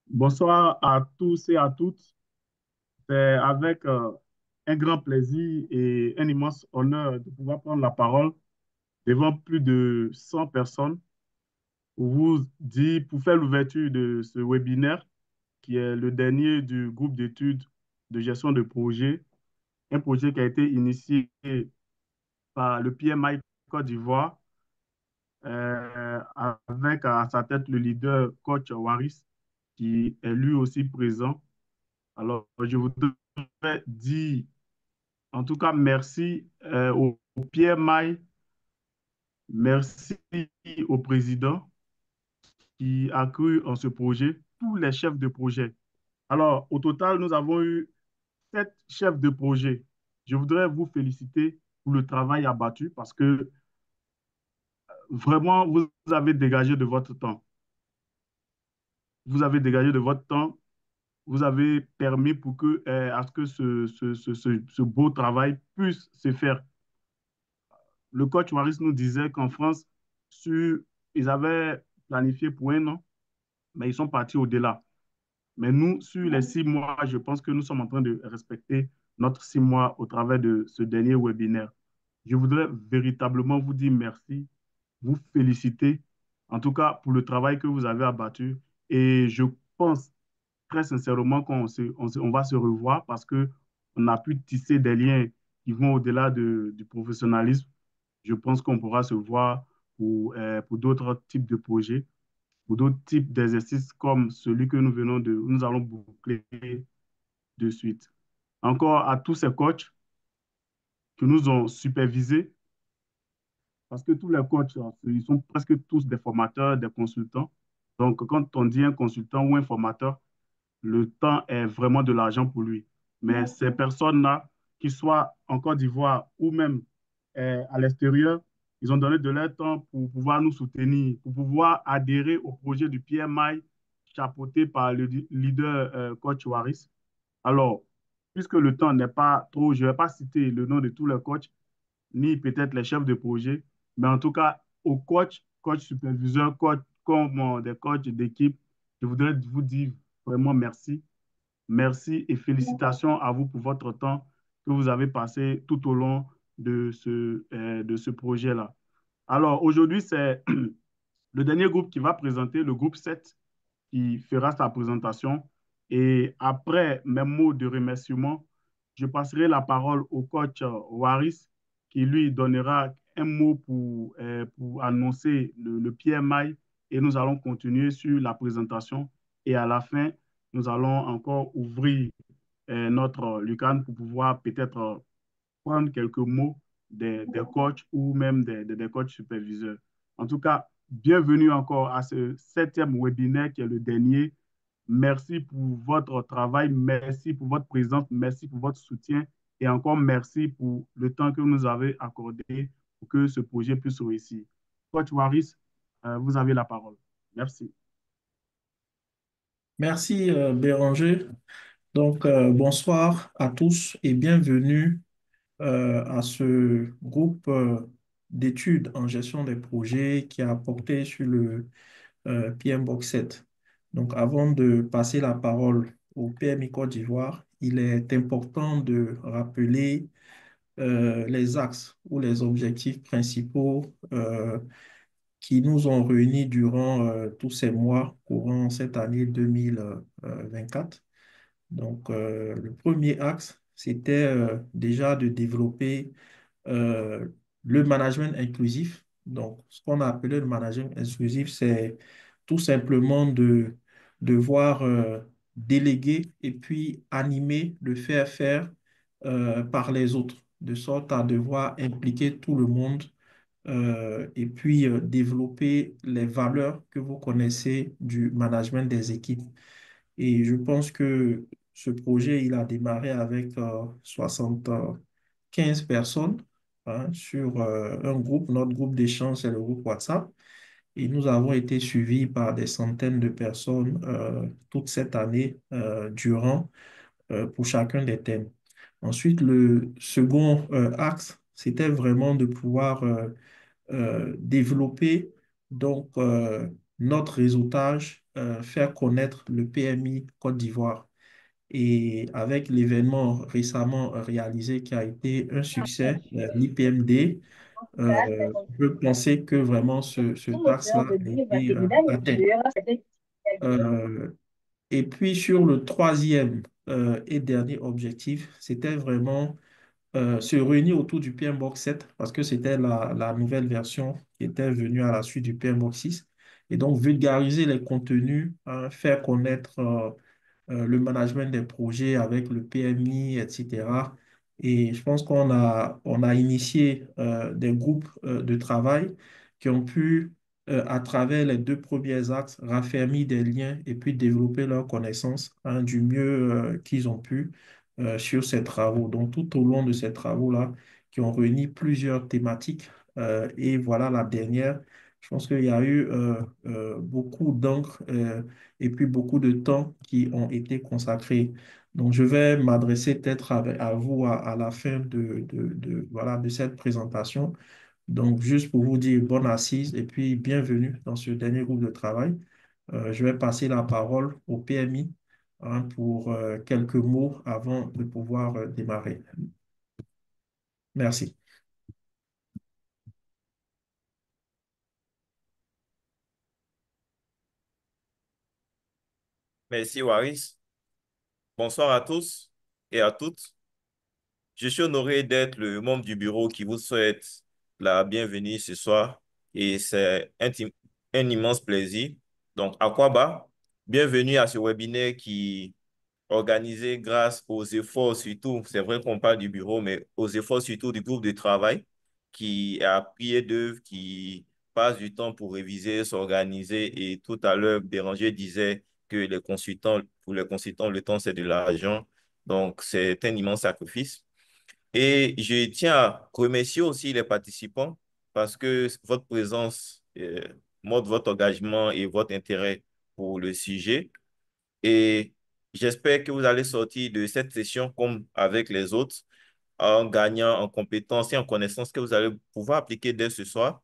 Bonsoir à tous et à toutes. C'est avec un grand plaisir et un immense honneur de pouvoir prendre la parole devant plus de 100 personnes pour vous dire, pour faire l'ouverture de ce webinaire qui est le dernier du groupe d'études de gestion de projet, un projet qui a été initié par le PMI Côte d'Ivoire avec à sa tête le leader coach Waris qui est lui aussi présent. Alors, je voudrais dire en tout cas, merci au Pierre Maille, merci au président qui a cru en ce projet, tous les chefs de projet. Alors, au total, nous avons eu 7 chefs de projet. Je voudrais vous féliciter pour le travail abattu parce que vraiment, vous avez dégagé de votre temps. Vous avez dégagé de votre temps. Vous avez permis pour que, à ce que ce beau travail puisse se faire. Le coach Waris nous disait qu'en France, ils avaient planifié pour un an, mais ils sont partis au-delà. Mais nous, sur les 6 mois, je pense que nous sommes en train de respecter notre 6 mois au travers de ce dernier webinaire. Je voudrais véritablement vous dire merci, vous féliciter, en tout cas pour le travail que vous avez abattu. Et je pense très sincèrement qu'on va se revoir parce qu'on a pu tisser des liens qui vont au-delà du professionnalisme. Je pense qu'on pourra se voir pour d'autres types de projets, pour d'autres types d'exercices comme celui que nous allons boucler de suite. Encore à tous ces coachs qui nous ont supervisés, parce que tous les coachs, ils sont presque tous des formateurs, des consultants. Donc, quand on dit un consultant ou un formateur, le temps est vraiment de l'argent pour lui. Mais ces personnes-là, qu'ils soient en Côte d'Ivoire ou même à l'extérieur, ils ont donné de leur temps pour pouvoir nous soutenir, pour pouvoir adhérer au projet du PMI chapeauté par le leader coach Waris. Alors, puisque le temps n'est pas trop, je ne vais pas citer le nom de tous les coachs, ni peut-être les chefs de projet, mais en tout cas, aux coachs, coach superviseur, coach comme des coachs d'équipe, je voudrais vous dire vraiment merci. Merci et félicitations à vous pour votre temps que vous avez passé tout au long de ce projet-là. Alors, aujourd'hui, c'est le dernier groupe qui va présenter, le groupe 7 qui fera sa présentation. Et après mes mots de remerciement, je passerai la parole au coach Waris qui lui donnera un mot pour annoncer le PMI et nous allons continuer sur la présentation. Et à la fin, nous allons encore ouvrir notre Lucan pour pouvoir peut-être prendre quelques mots des coachs ou même des coachs superviseurs. En tout cas, bienvenue encore à ce 7e webinaire qui est le dernier. Merci pour votre travail, merci pour votre présence, merci pour votre soutien et encore merci pour le temps que vous nous avez accordé pour que ce projet puisse réussir. Coach Waris, vous avez la parole. Merci. Merci Béranger. Bonsoir à tous et bienvenue à ce groupe d'études en gestion des projets qui a porté sur le PMBOK 7. Donc, avant de passer la parole au PMI Côte d'Ivoire, il est important de rappeler les axes ou les objectifs principaux qui nous ont réunis durant tous ces mois courant cette année 2024. Le premier axe, c'était déjà de développer euh, le management inclusif. Donc, ce qu'on a appelé le management inclusif, c'est tout simplement de devoir déléguer et puis animer le faire par les autres, de sorte à devoir impliquer tout le monde et puis développer les valeurs que vous connaissez du management des équipes. Et je pense que ce projet, il a démarré avec 75 personnes sur un groupe. Notre groupe d'échange, c'est le groupe WhatsApp. Et nous avons été suivis par des centaines de personnes toute cette année durant pour chacun des thèmes. Ensuite, le second axe, c'était vraiment de pouvoir développer donc notre réseautage, faire connaître le PMI Côte d'Ivoire. Et avec l'événement récemment réalisé qui a été un succès, l'IPMD, je pensais que vraiment ce taxe-là a été atteint. Euh, et puis sur le troisième et dernier objectif, c'était vraiment se réunir autour du PMBOK 7 parce que c'était la nouvelle version qui était venue à la suite du PMBOK 6. Et donc vulgariser les contenus, hein, faire connaître le management des projets avec le PMI, etc. Et je pense qu'on a initié des groupes de travail qui ont pu, à travers les deux premiers axes, raffermir des liens et puis développer leurs connaissances, hein, du mieux qu'ils ont pu sur ces travaux. Donc, tout au long de ces travaux-là, qui ont réuni plusieurs thématiques, et voilà la dernière. Je pense qu'il y a eu beaucoup d'encre et puis beaucoup de temps qui ont été consacrés. Donc, je vais m'adresser peut-être à vous à la fin voilà, de cette présentation. Donc, juste pour vous dire bonne assise et puis bienvenue dans ce dernier groupe de travail. Je vais passer la parole au PMI, hein, pour quelques mots avant de pouvoir démarrer. Merci. Merci, Waris. Bonsoir à tous et à toutes. Je suis honoré d'être le membre du bureau qui vous souhaite la bienvenue ce soir et c'est un immense plaisir. Donc, Akwaba, bienvenue à ce webinaire qui est organisé grâce aux efforts surtout, c'est vrai qu'on parle du bureau, mais aux efforts surtout du groupe de travail qui est à pied d'œuvre, qui passe du temps pour réviser, s'organiser et tout à l'heure, Béranger disait que pour les consultants, le temps c'est de l'argent. Donc, c'est un immense sacrifice. Et je tiens à remercier aussi les participants parce que votre présence montre votre engagement et votre intérêt pour le sujet. Et j'espère que vous allez sortir de cette session comme avec les autres en gagnant en compétences et en connaissances que vous allez pouvoir appliquer dès ce soir.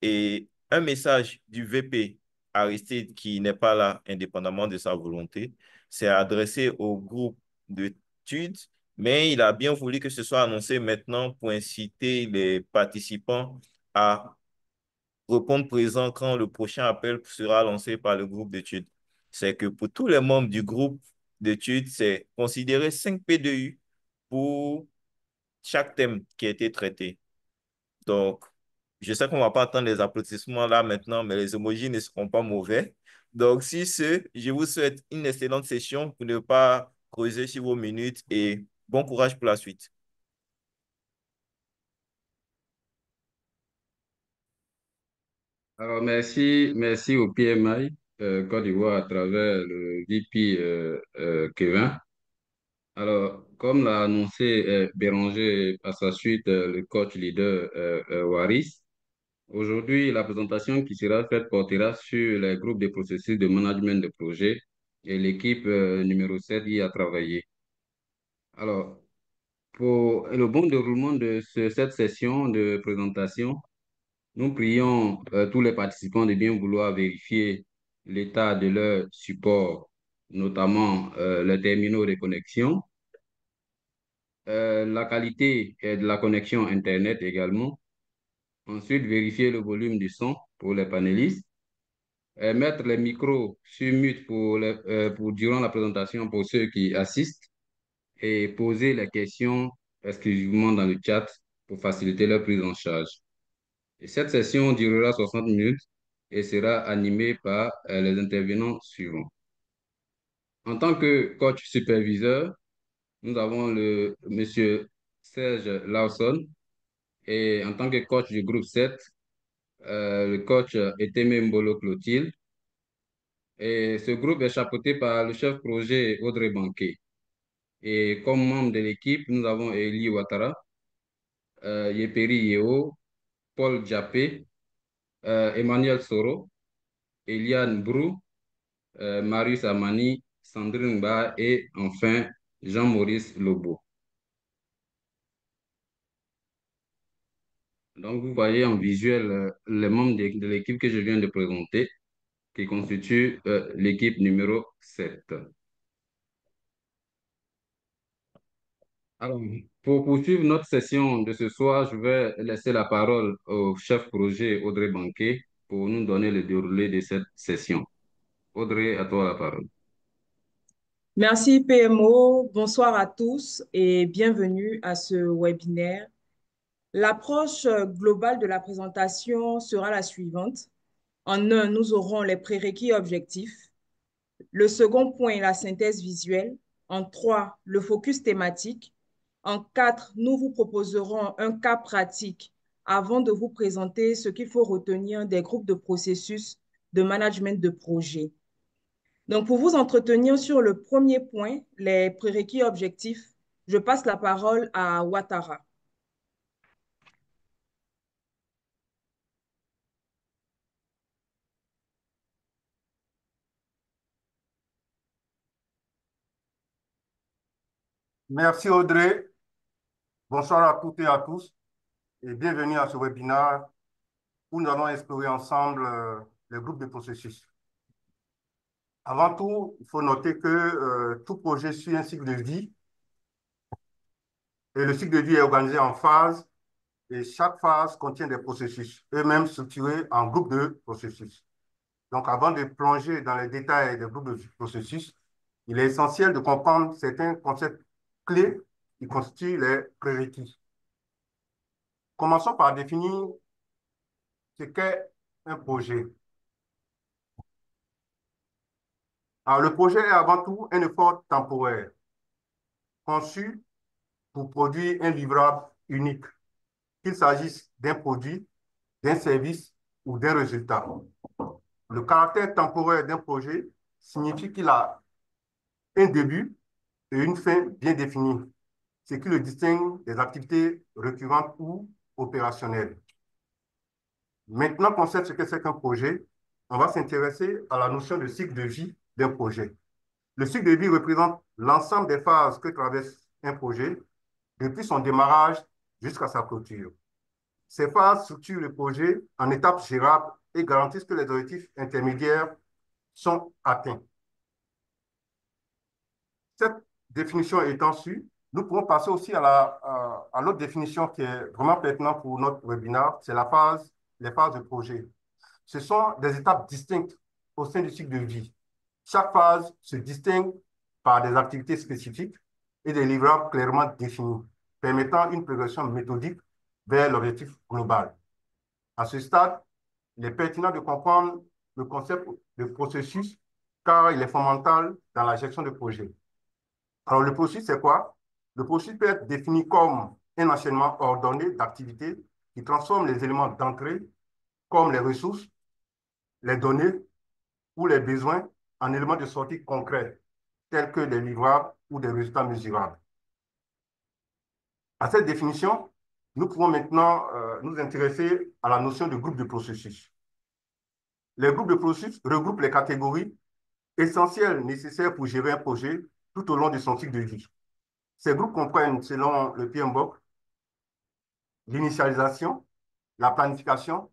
Et un message du VP Aristide qui n'est pas là indépendamment de sa volonté, c'est adressé au groupe d'études, mais il a bien voulu que ce soit annoncé maintenant pour inciter les participants à répondre présent quand le prochain appel sera lancé par le groupe d'études. C'est que pour tous les membres du groupe d'études, c'est considérer 5 PDU pour chaque thème qui a été traité. Donc, je sais qu'on ne va pas attendre les applaudissements là maintenant, mais les emojis ne seront pas mauvais. Donc, si ce, je vous souhaite une excellente session pour ne pas creuser sur vos minutes et bon courage pour la suite. Alors, merci au PMI Côte d'Ivoire à travers le VP Kevin. Alors, comme l'a annoncé Béranger à sa suite, le coach leader Waris, aujourd'hui, la présentation qui sera faite portera sur les groupes de processus de management de projet et l'équipe numéro 7 y a travaillé. Alors, pour le bon déroulement de cette session de présentation, nous prions tous les participants de bien vouloir vérifier l'état de leur support, notamment les terminaux de connexion, la qualité de la connexion Internet également. Ensuite, vérifier le volume du son pour les panélistes. Mettre les micros sur mute pour durant la présentation pour ceux qui assistent et poser les questions exclusivement dans le chat pour faciliter leur prise en charge. Et cette session durera 60 minutes et sera animée par les intervenants suivants. En tant que coach superviseur, nous avons le monsieur Serge Lawson et en tant que coach du groupe 7, le coach Eteme Mbolo Clotilde. Et ce groupe est chapeauté par le chef projet Audrey Banquet. Et comme membre de l'équipe, nous avons Eli Ouattara, Yeperi Yeo, Paul Diapé, Emmanuel Soro, Eliane Brou, Marius Amani, Sandrine Ba et enfin Jean-Maurice Lobo. Donc, vous voyez en visuel les membres de l'équipe que je viens de présenter. qui constitue l'équipe numéro 7. Alors, pour poursuivre notre session de ce soir, je vais laisser la parole au chef projet Audrey Banquet pour nous donner le déroulé de cette session. Audrey, à toi la parole. Merci PMO, bonsoir à tous et bienvenue à ce webinaire. L'approche globale de la présentation sera la suivante. En un, nous aurons les prérequis objectifs. Le second point, la synthèse visuelle. En trois, le focus thématique. En quatre, nous vous proposerons un cas pratique avant de vous présenter ce qu'il faut retenir des groupes de processus de management de projet. Donc, pour vous entretenir sur le premier point, les prérequis objectifs, je passe la parole à Ouattara. Merci Audrey. Bonsoir à toutes et à tous et bienvenue à ce webinaire où nous allons explorer ensemble les groupes de processus. Avant tout, il faut noter que tout projet suit un cycle de vie et le cycle de vie est organisé en phases et chaque phase contient des processus, eux-mêmes structurés en groupes de processus. Donc avant de plonger dans les détails des groupes de processus, il est essentiel de comprendre certains concepts clés qui constituent les prérequis. Commençons par définir ce qu'est un projet. Alors, le projet est avant tout un effort temporaire, conçu pour produire un livrable unique, qu'il s'agisse d'un produit, d'un service ou d'un résultat. Le caractère temporaire d'un projet signifie qu'il a un début et une fin bien définis, ce qui le distingue des activités récurrentes ou opérationnelles. Maintenant qu'on sait ce que c'est qu'un projet, on va s'intéresser à la notion de cycle de vie d'un projet. Le cycle de vie représente l'ensemble des phases que traverse un projet, depuis son démarrage jusqu'à sa clôture. Ces phases structurent le projet en étapes gérables et garantissent que les objectifs intermédiaires sont atteints. Cette définition étant su, nous pouvons passer aussi à l'autre définition qui est vraiment pertinente pour notre webinaire, c'est les phases de projet. Ce sont des étapes distinctes au sein du cycle de vie. Chaque phase se distingue par des activités spécifiques et des livrables clairement définis, permettant une progression méthodique vers l'objectif global. À ce stade, il est pertinent de comprendre le concept de processus car il est fondamental dans la gestion de projet. Alors, le processus, c'est quoi? Le processus peut être défini comme un enchaînement ordonné d'activités qui transforment les éléments d'entrée, comme les ressources, les données ou les besoins, en éléments de sortie concrets, tels que des livrables ou des résultats mesurables. À cette définition, nous pouvons maintenant nous intéresser à la notion de groupe de processus. Les groupes de processus regroupent les catégories essentielles nécessaires pour gérer un projet tout au long de son cycle de vie. Ces groupes comprennent, selon le PMBOK, l'initialisation, la planification,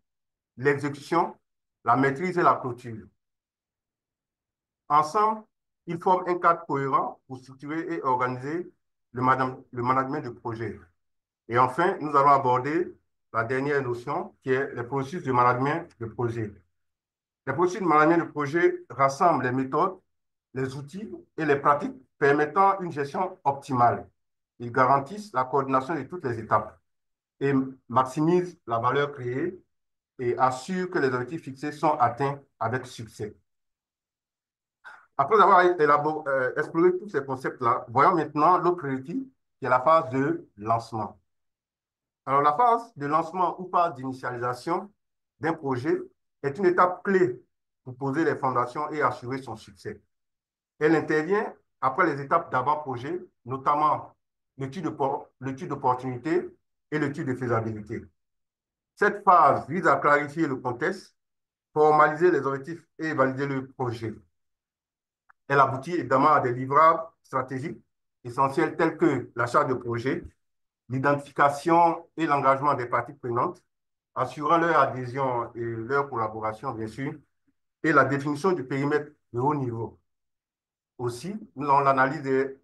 l'exécution, la maîtrise et la clôture. Ensemble, ils forment un cadre cohérent pour structurer et organiser le management de projet. Et enfin, nous allons aborder la dernière notion qui est le processus de management de projet. Les processus de management de projet rassemblent les méthodes, les outils et les pratiques permettant une gestion optimale. Ils garantissent la coordination de toutes les étapes et maximisent la valeur créée et assurent que les objectifs fixés sont atteints avec succès. Après avoir exploré tous ces concepts-là, voyons maintenant l'autre prérequis, qui est la phase de lancement. Alors, la phase de lancement ou phase d'initialisation d'un projet est une étape clé pour poser les fondations et assurer son succès. Elle intervient après les étapes d'avant-projet, notamment l'étude d'opportunité et l'étude de faisabilité. Cette phase vise à clarifier le contexte, formaliser les objectifs et valider le projet. Elle aboutit évidemment à des livrables stratégiques essentiels tels que l'achat de projet, l'identification et l'engagement des parties prenantes, assurant leur adhésion et leur collaboration, bien sûr, et la définition du périmètre de haut niveau. Aussi, nous avons l'analyse des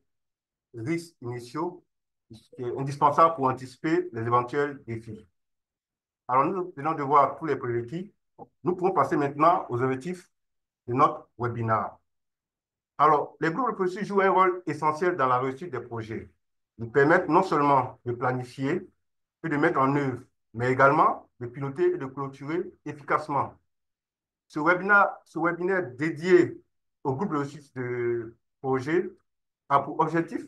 risques initiaux qui est indispensable pour anticiper les éventuels défis. Alors, nous venons de voir tous les prérequis. Nous pouvons passer maintenant aux objectifs de notre webinaire. Alors, les groupes de processus jouent un rôle essentiel dans la réussite des projets. Ils permettent non seulement de planifier et de mettre en œuvre, mais également de piloter et de clôturer efficacement. Ce webinaire dédié au groupe de projet a pour objectif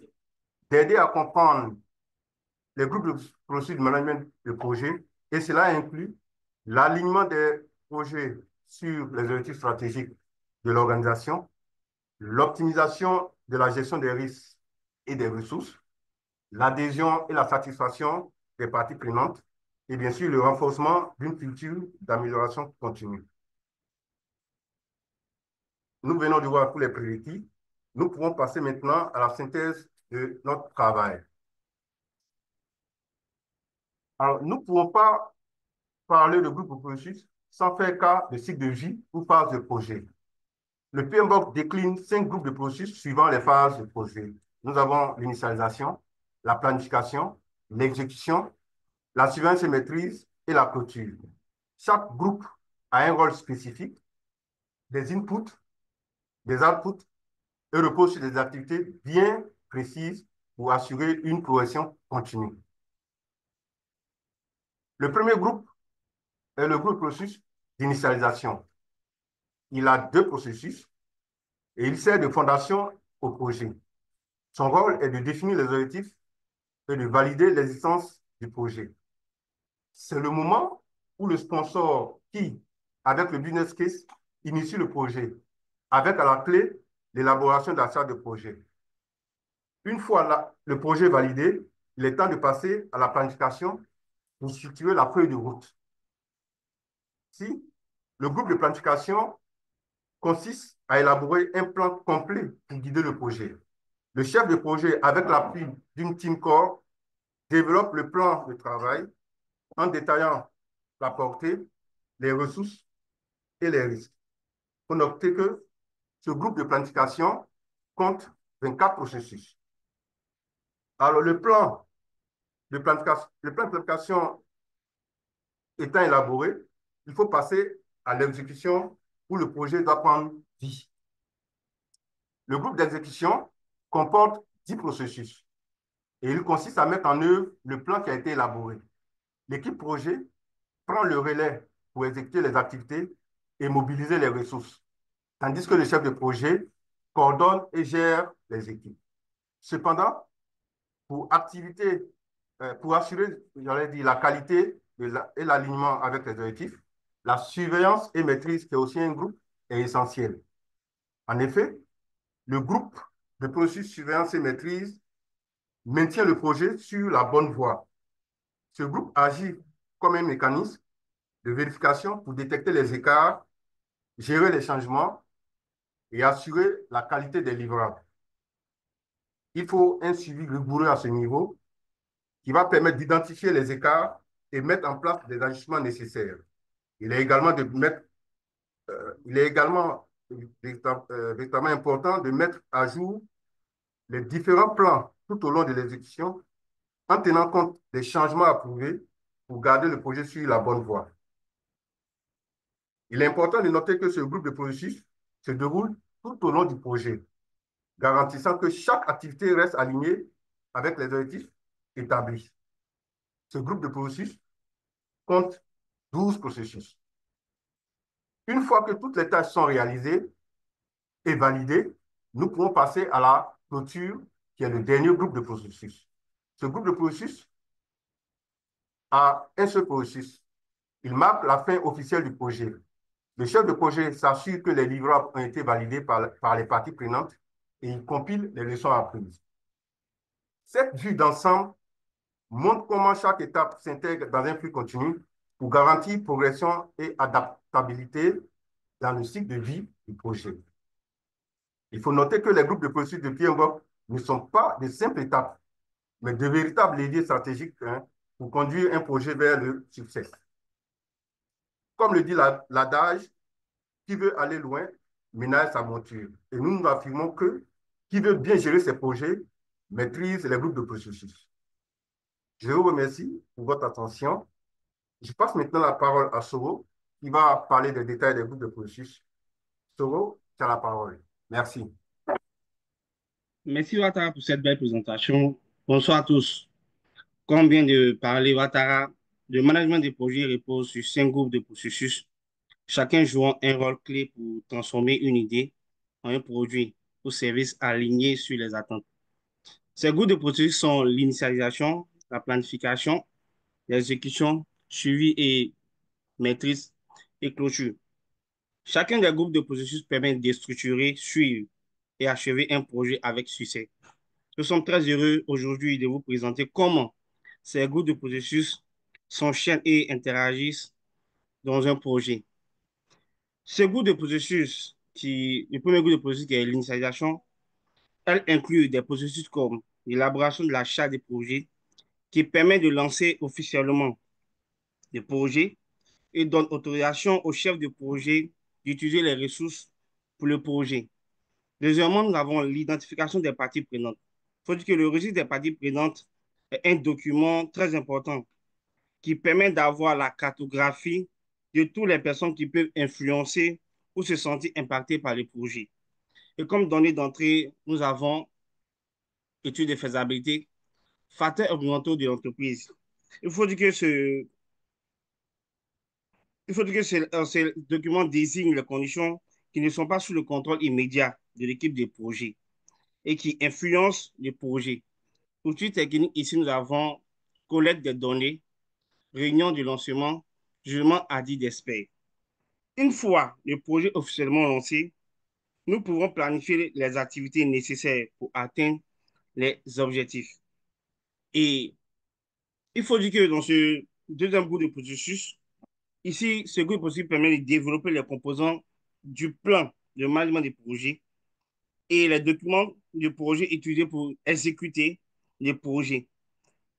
d'aider à comprendre les groupes de processus de management de projet, et cela inclut l'alignement des projets sur les objectifs stratégiques de l'organisation, l'optimisation de la gestion des risques et des ressources, l'adhésion et la satisfaction des parties prenantes, et bien sûr le renforcement d'une culture d'amélioration continue. Nous venons de voir tous les prérequis. Nous pouvons passer maintenant à la synthèse de notre travail. Alors, nous ne pouvons pas parler de groupe de processus sans faire cas de cycle de vie ou phase de projet. Le PMBOK décline 5 groupes de processus suivant les phases de projet. Nous avons l'initialisation, la planification, l'exécution, la surveillance et maîtrise et la clôture. Chaque groupe a un rôle spécifique, des inputs, des outputs et repose sur des activités bien précises pour assurer une progression continue. Le premier groupe est le groupe de processus d'initialisation. Il a 2 processus et il sert de fondation au projet. Son rôle est de définir les objectifs et de valider l'existence du projet. C'est le moment où le sponsor qui, avec le business case, initie le projet, avec à la clé l'élaboration d'achat de projet. Une fois le projet validé, il est temps de passer à la planification pour structurer la feuille de route. Si le groupe de planification consiste à élaborer un plan complet pour guider le projet. Le chef de projet, avec l'appui d'une team core, développe le plan de travail en détaillant la portée, les ressources et les risques. Il faut noter que ce groupe de planification compte 24 processus. Alors, le plan de planification étant élaboré, il faut passer à l'exécution où le projet doit prendre vie. Le groupe d'exécution comporte 10 processus et il consiste à mettre en œuvre le plan qui a été élaboré. L'équipe projet prend le relais pour exécuter les activités et mobiliser les ressources, tandis que le chef de projet coordonne et gère les équipes. Cependant, pour assurer, j'allais dire, la qualité et l'alignement avec les objectifs, la surveillance et maîtrise, qui est aussi un groupe, est essentielle. En effet, le groupe de processus surveillance et maîtrise maintient le projet sur la bonne voie. Ce groupe agit comme un mécanisme de vérification pour détecter les écarts, gérer les changements et assurer la qualité des livrables. Il faut un suivi rigoureux à ce niveau qui va permettre d'identifier les écarts et mettre en place les ajustements nécessaires. Il est également véritablement important de mettre à jour les différents plans tout au long de l'exécution en tenant compte des changements approuvés pour garder le projet sur la bonne voie. Il est important de noter que ce groupe de processus se déroule tout au long du projet, garantissant que chaque activité reste alignée avec les objectifs établis. Ce groupe de processus compte 12 processus. Une fois que toutes les tâches sont réalisées et validées, nous pouvons passer à la clôture, qui est le dernier groupe de processus. Ce groupe de processus a un seul processus. Il marque la fin officielle du projet. Le chef de projet s'assure que les livrables ont été validés par les parties prenantes et il compile les leçons apprises. Cette vue d'ensemble montre comment chaque étape s'intègre dans un flux continu pour garantir progression et adaptabilité dans le cycle de vie du projet. Il faut noter que les groupes de processus de PMBOK ne sont pas de simples étapes, mais de véritables leviers stratégiques pour conduire un projet vers le succès. Comme le dit l'adage, Qui veut aller loin, ménage sa monture. Et nous affirmons que qui veut bien gérer ses projets maîtrise les groupes de processus. Je vous remercie pour votre attention. Je passe maintenant la parole à Soro, qui va parler des détails des groupes de processus. Soro, tu as la parole. Merci. Merci Ouattara pour cette belle présentation. Bonsoir à tous. Comme vient de parler Ouattara, le management des projets repose sur 5 groupes de processus, chacun jouant un rôle clé pour transformer une idée en un produit ou service aligné sur les attentes. Ces groupes de processus sont l'initialisation, la planification, l'exécution, suivi et maîtrise et clôture. Chacun des groupes de processus permet de structurer, suivre et achever un projet avec succès. Nous sommes très heureux aujourd'hui de vous présenter comment ces groupes de processus s'enchaînent et interagissent dans un projet. Ce groupe de processus, le premier groupe de processus qui est l'initialisation, elle inclut des processus comme l'élaboration de la charte des projets qui permet de lancer officiellement le projet et donne autorisation au chef de projet d'utiliser les ressources pour le projet. Deuxièmement, nous avons l'identification des parties prenantes. Il faut dire que le registre des parties prenantes est un document très important qui permet d'avoir la cartographie de toutes les personnes qui peuvent influencer ou se sentir impactées par le projet. Et comme données d'entrée, nous avons études de faisabilité, facteurs environnementaux de l'entreprise. Il faut dire que ce document désigne les conditions qui ne sont pas sous le contrôle immédiat de l'équipe de projet et qui influencent le projet. Outils techniques, ici, nous avons collecte des données, réunion de lancement, jugement avis d'experts. Une fois le projet officiellement lancé, nous pouvons planifier les activités nécessaires pour atteindre les objectifs. Et il faut dire que dans ce deuxième groupe de processus, ici, ce groupe aussi permet de développer les composants du plan de management des projets et les documents du projet utilisés pour exécuter les projets.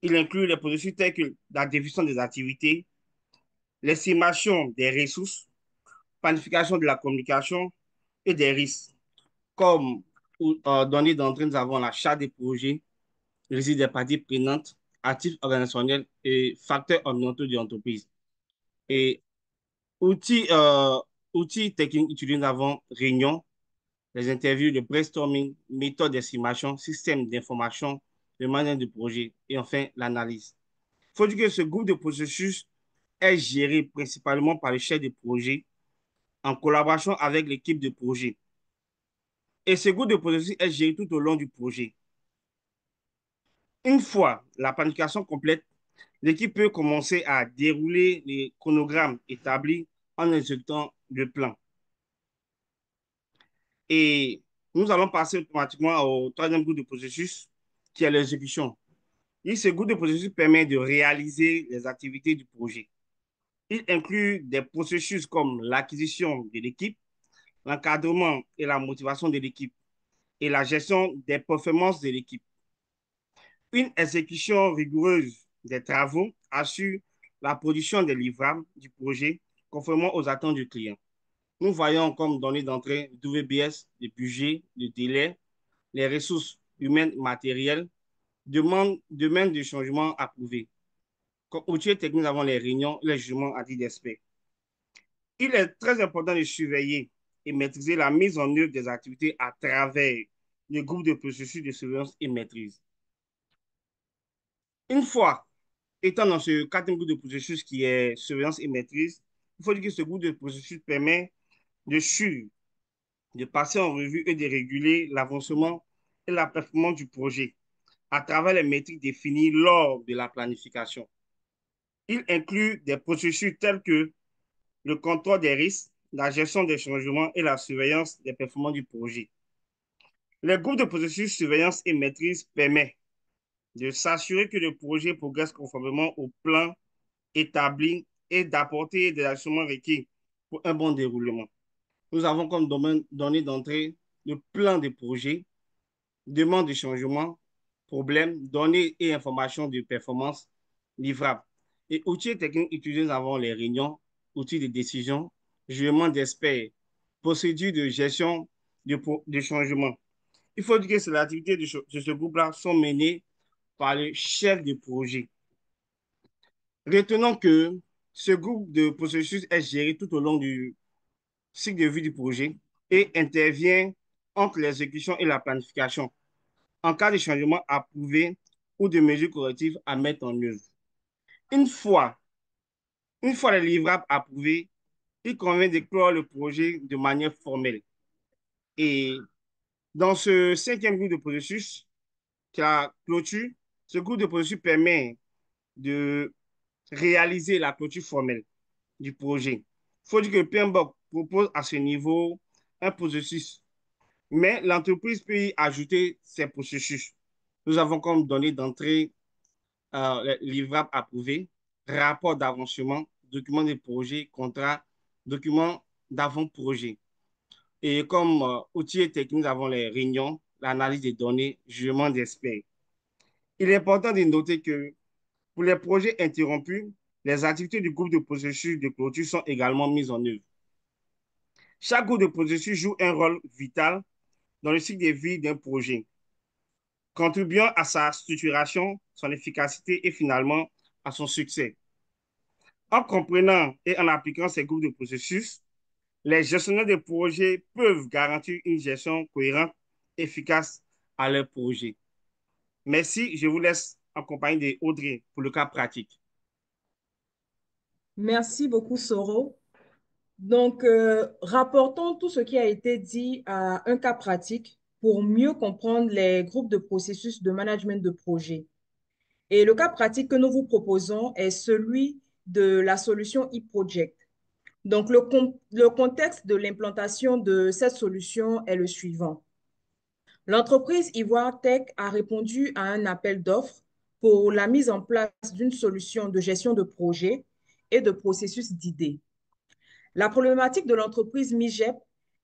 Il inclut les processus tels que la définition des activités, l'estimation des ressources, planification de la communication et des risques. Comme données d'entrée, nous avons la charte des projets, récit des parties prenantes, actifs organisationnels et facteurs environnementaux de l'entreprise. Et outils, outils techniques utilisés, nous avons réunion, les interviews, le brainstorming, méthode d'estimation, système d'information, le management de projet et enfin l'analyse. Il faut dire que ce groupe de processus est géré principalement par le chef de projet en collaboration avec l'équipe de projet. Et ce groupe de processus est géré tout au long du projet. Une fois la planification complète, l'équipe peut commencer à dérouler les chronogrammes établis en exécutant le plan. Et nous allons passer automatiquement au troisième groupe de processus, qui est l'exécution. Et ce groupe de processus permet de réaliser les activités du projet. Il inclut des processus comme l'acquisition de l'équipe, l'encadrement et la motivation de l'équipe et la gestion des performances de l'équipe. Une exécution rigoureuse des travaux assure la production des livrables du projet conformément aux attentes du client. Nous voyons comme données d'entrée WBS, le budget, le délai, les ressources humaines matérielles, demande de changement approuvées. Comme outil technique, nous avons les réunions, les jugements à titre d'expert. Il est très important de surveiller et maîtriser la mise en œuvre des activités à travers le groupe de processus de surveillance et maîtrise. Une fois étant dans ce quatrième groupe de processus qui est surveillance et maîtrise, il faut dire que ce groupe de processus permet de suivre, de passer en revue et de réguler l'avancement et la performance du projet à travers les métriques définies lors de la planification. Il inclut des processus tels que le contrôle des risques, la gestion des changements et la surveillance des performances du projet. Le groupe de processus surveillance et maîtrise permet de s'assurer que le projet progresse conformément au plan établi et d'apporter des ajustements requis pour un bon déroulement. Nous avons comme données d'entrée le plan de projet, demande de changement, problèmes, données et informations de performance livrables. Et outils techniques utilisés, nous avons les réunions, outils de décision, jugement d'experts procédures de gestion de changement. Il faut dire que ces activités de ce groupe-là sont menées par le chef de projet. Retenons que ce groupe de processus est géré tout au long du cycle de vie du projet et intervient entre l'exécution et la planification en cas de changement approuvé ou de mesures correctives à mettre en œuvre. Une fois les livrables approuvés, il convient de clore le projet de manière formelle. Et dans ce 5e groupe de processus, qui est la clôture, ce groupe de processus permet de réaliser la clôture formelle du projet. Il faut dire que PMBOK propose à ce niveau un processus, mais l'entreprise peut y ajouter ses processus. Nous avons comme données d'entrée livrables approuvés, rapport d'avancement, document de projet, contrat, document d'avant-projet. Et comme outils et techniques, nous avons les réunions, l'analyse des données, jugement d'experts. Il est important de noter que pour les projets interrompus, les activités du groupe de processus de clôture sont également mises en œuvre. Chaque groupe de processus joue un rôle vital dans le cycle de vie d'un projet, contribuant à sa structuration, son efficacité et finalement à son succès. En comprenant et en appliquant ces groupes de processus, les gestionnaires de projets peuvent garantir une gestion cohérente, efficace à leur projet. Merci, je vous laisse en compagnie d'Audrey pour le cas pratique. Merci beaucoup, Soro. Donc, rapportons tout ce qui a été dit à un cas pratique pour mieux comprendre les groupes de processus de management de projet. Et le cas pratique que nous vous proposons est celui de la solution e-Project. Donc, le contexte de l'implantation de cette solution est le suivant. L'entreprise Ivoire Tech a répondu à un appel d'offres pour la mise en place d'une solution de gestion de projet et de processus d'idées. La problématique de l'entreprise MIGEP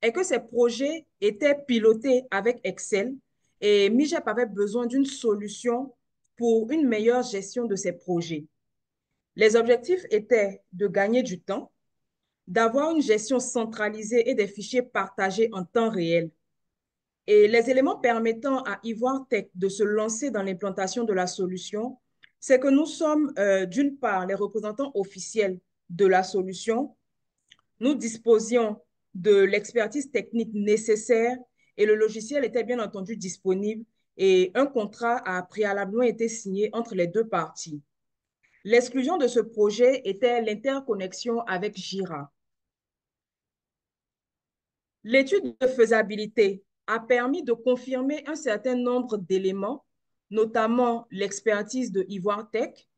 est que ces projets étaient pilotés avec Excel et MIGEP avait besoin d'une solution pour une meilleure gestion de ces projets. Les objectifs étaient de gagner du temps, d'avoir une gestion centralisée et des fichiers partagés en temps réel. Et les éléments permettant à Ivoire Tech de se lancer dans l'implantation de la solution, c'est que nous sommes d'une part les représentants officiels de la solution, nous disposions de l'expertise technique nécessaire et le logiciel était bien entendu disponible et un contrat a préalablement été signé entre les deux parties. L'exclusion de ce projet était l'interconnexion avec Jira. L'étude de faisabilité a permis de confirmer un certain nombre d'éléments, notamment l'expertise de Ivoire Tech,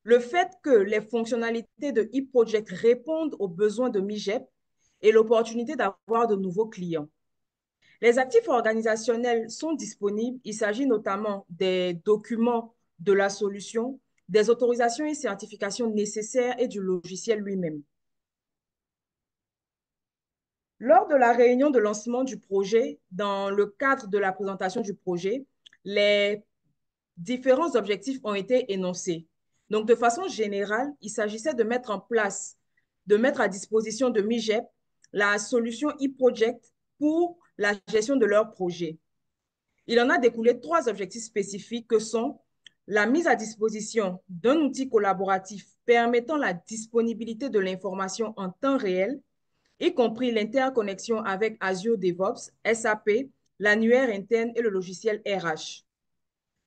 le fait que les fonctionnalités de e-Project répondent aux besoins de MIGEP et l'opportunité d'avoir de nouveaux clients. Les actifs organisationnels sont disponibles. Il s'agit notamment des documents de la solution, des autorisations et certifications nécessaires et du logiciel lui-même. Lors de la réunion de lancement du projet, dans le cadre de la présentation du projet, les différents objectifs ont été énoncés. Donc, de façon générale, il s'agissait de mettre en place, de mettre à disposition de MIGEP la solution e-Project pour la gestion de leur projet. Il en a découlé 3 objectifs spécifiques que sont la mise à disposition d'un outil collaboratif permettant la disponibilité de l'information en temps réel, y compris l'interconnexion avec Azure DevOps, SAP, l'annuaire interne et le logiciel RH.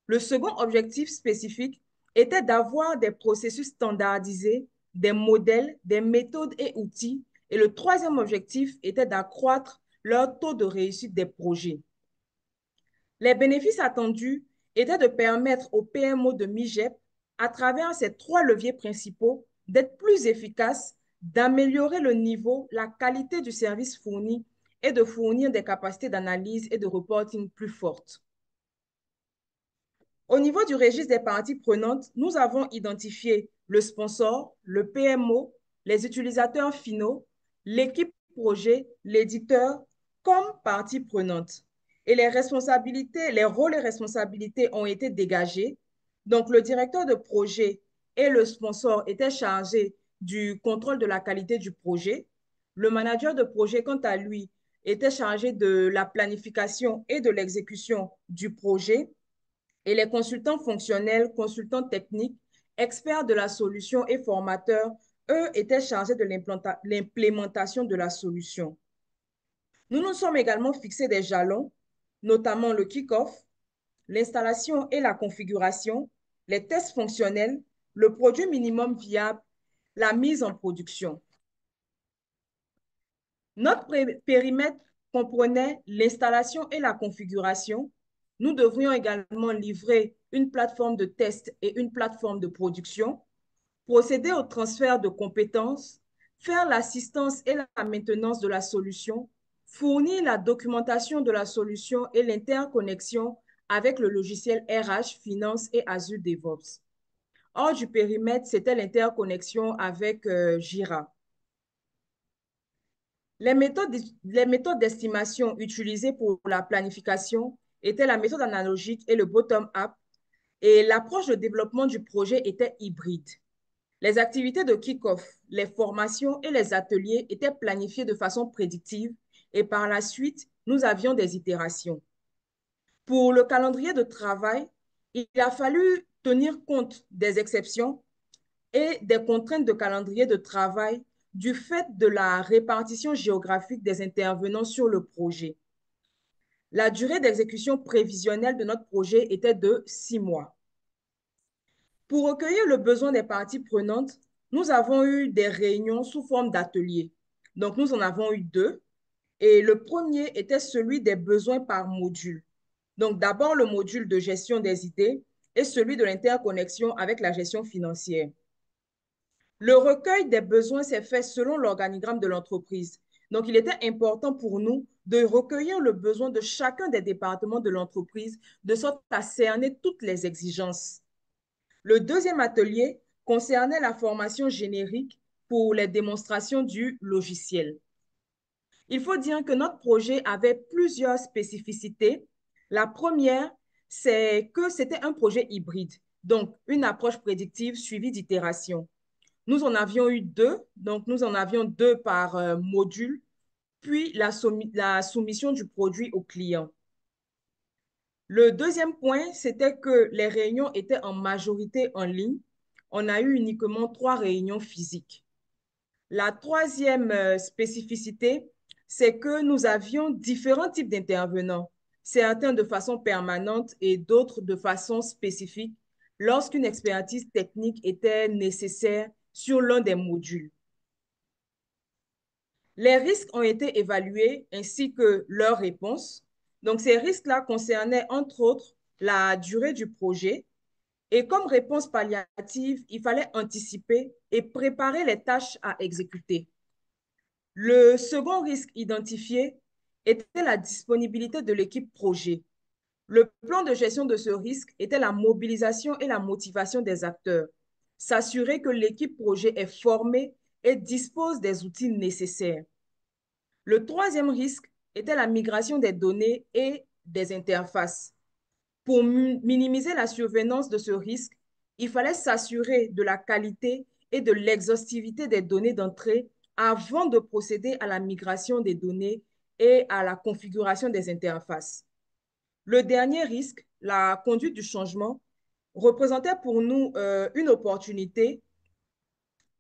Le second objectif spécifique était d'avoir des processus standardisés, des modèles, des méthodes et outils. Et le troisième objectif était d'accroître leur taux de réussite des projets. Les bénéfices attendus étaient de permettre aux PMO de MIGEP, à travers ces 3 leviers principaux, d'être plus efficaces, d'améliorer le niveau, la qualité du service fourni et de fournir des capacités d'analyse et de reporting plus fortes. Au niveau du registre des parties prenantes, nous avons identifié le sponsor, le PMO, les utilisateurs finaux, l'équipe projet, l'éditeur comme partie prenante. Et les responsabilités, les rôles et responsabilités ont été dégagés. Donc, le directeur de projet et le sponsor étaient chargés du contrôle de la qualité du projet. Le manager de projet, quant à lui, étaient chargés de la planification et de l'exécution du projet et les consultants fonctionnels, consultants techniques, experts de la solution et formateurs, eux, étaient chargés de l'implémentation de la solution. Nous nous sommes également fixés des jalons, notamment le kick-off, l'installation et la configuration, les tests fonctionnels, le produit minimum viable, la mise en production. Notre périmètre comprenait l'installation et la configuration. Nous devrions également livrer une plateforme de test et une plateforme de production, procéder au transfert de compétences, faire l'assistance et la maintenance de la solution, fournir la documentation de la solution et l'interconnexion avec le logiciel RH, Finance et Azure DevOps. Hors du périmètre, c'était l'interconnexion avec Jira. Les méthodes d'estimation utilisées pour la planification étaient la méthode analogique et le bottom-up, et l'approche de développement du projet était hybride. Les activités de kick-off, les formations et les ateliers étaient planifiés de façon prédictive et par la suite, nous avions des itérations. Pour le calendrier de travail, il a fallu tenir compte des exceptions et des contraintes de calendrier de travail du fait de la répartition géographique des intervenants sur le projet. La durée d'exécution prévisionnelle de notre projet était de 6 mois. Pour recueillir le besoin des parties prenantes, nous avons eu des réunions sous forme d'ateliers. Donc, nous en avons eu 2. Et le premier était celui des besoins par module. Donc, d'abord, le module de gestion des idées et celui de l'interconnexion avec la gestion financière. Le recueil des besoins s'est fait selon l'organigramme de l'entreprise. Donc, il était important pour nous de recueillir le besoin de chacun des départements de l'entreprise de sorte à cerner toutes les exigences. Le deuxième atelier concernait la formation générique pour les démonstrations du logiciel. Il faut dire que notre projet avait plusieurs spécificités. La première, c'est que c'était un projet hybride, donc une approche prédictive suivie d'itération. Nous en avions eu 2, donc nous en avions 2 par module, puis la soumission du produit au client. Le deuxième point, c'était que les réunions étaient en majorité en ligne. On a eu uniquement 3 réunions physiques. La troisième spécificité, c'est que nous avions différents types d'intervenants, certains de façon permanente et d'autres de façon spécifique, lorsqu'une expertise technique était nécessaire sur l'un des modules. Les risques ont été évalués ainsi que leurs réponses. Donc, ces risques-là concernaient entre autres la durée du projet. Et comme réponse palliative, il fallait anticiper et préparer les tâches à exécuter. Le second risque identifié était la disponibilité de l'équipe projet. Le plan de gestion de ce risque était la mobilisation et la motivation des acteurs. S'assurer que l'équipe projet est formée et dispose des outils nécessaires. Le troisième risque était la migration des données et des interfaces. Pour minimiser la survenance de ce risque, il fallait s'assurer de la qualité et de l'exhaustivité des données d'entrée avant de procéder à la migration des données et à la configuration des interfaces. Le dernier risque, la conduite du changement, représentait pour nous une opportunité,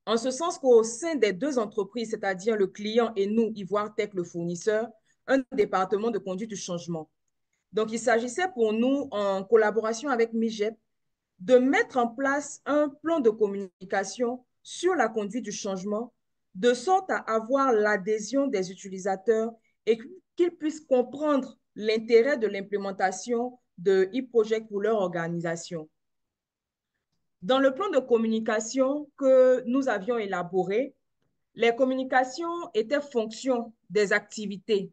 en ce sens qu'au sein des 2 entreprises, c'est-à-dire le client et nous, Ivoire Tech, le fournisseur, un département de conduite du changement. Donc, il s'agissait pour nous, en collaboration avec MIGEP, de mettre en place un plan de communication sur la conduite du changement, de sorte à avoir l'adhésion des utilisateurs et qu'ils puissent comprendre l'intérêt de l'implémentation de e-project pour leur organisation. Dans le plan de communication que nous avions élaboré, les communications étaient fonction des activités.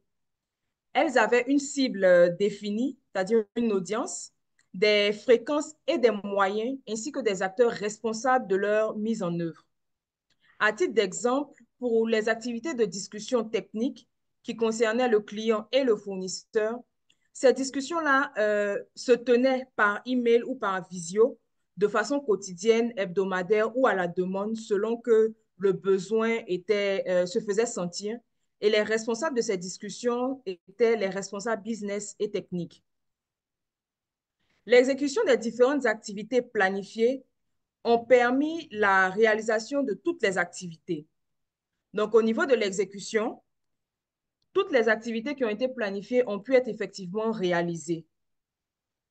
Elles avaient une cible définie, c'est-à-dire une audience, des fréquences et des moyens, ainsi que des acteurs responsables de leur mise en œuvre. À titre d'exemple, pour les activités de discussion technique qui concernaient le client et le fournisseur, ces discussions-là se tenaient par email ou par visio, de façon quotidienne, hebdomadaire ou à la demande, selon que le besoin se faisait sentir. et les responsables de ces discussions étaient les responsables business et techniques. L'exécution des différentes activités planifiées ont permis la réalisation de toutes les activités. Donc, au niveau de l'exécution, toutes les activités qui ont été planifiées ont pu être effectivement réalisées.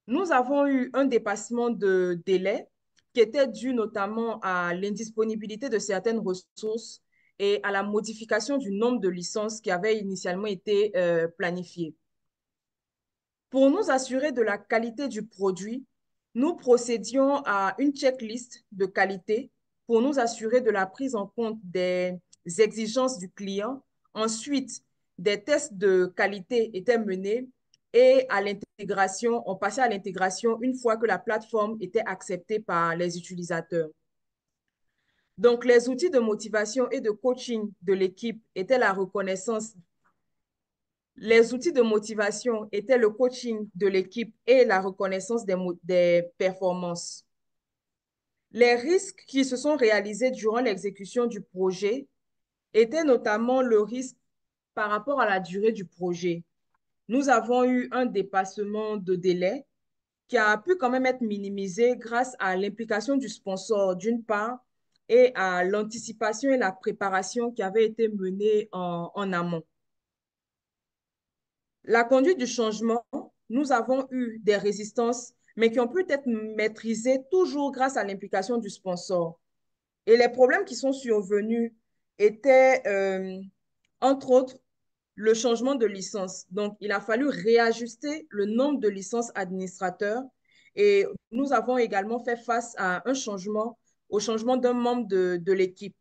Nous avons eu un dépassement de délai qui était dû notamment à l'indisponibilité de certaines ressources et à la modification du nombre de licences qui avaient initialement été planifiées. Pour nous assurer de la qualité du produit, nous procédions à une checklist de qualité pour nous assurer de la prise en compte des exigences du client. Ensuite, des tests de qualité étaient menés et à l'intégration, on passait à l'intégration une fois que la plateforme était acceptée par les utilisateurs. Donc, les outils de motivation et de coaching de l'équipe étaient la reconnaissance. Les outils de motivation étaient le coaching de l'équipe et la reconnaissance des performances. Les risques qui se sont réalisés durant l'exécution du projet étaient notamment le risque par rapport à la durée du projet. Nous avons eu un dépassement de délai qui a pu quand même être minimisé grâce à l'implication du sponsor d'une part et à l'anticipation et la préparation qui avaient été menées en amont. La conduite du changement, nous avons eu des résistances, mais qui ont pu être maîtrisées toujours grâce à l'implication du sponsor. Et les problèmes qui sont survenus étaient, entre autres, le changement de licence. Donc, il a fallu réajuster le nombre de licences administrateurs et nous avons également fait face à un changement, au changement d'un membre de l'équipe.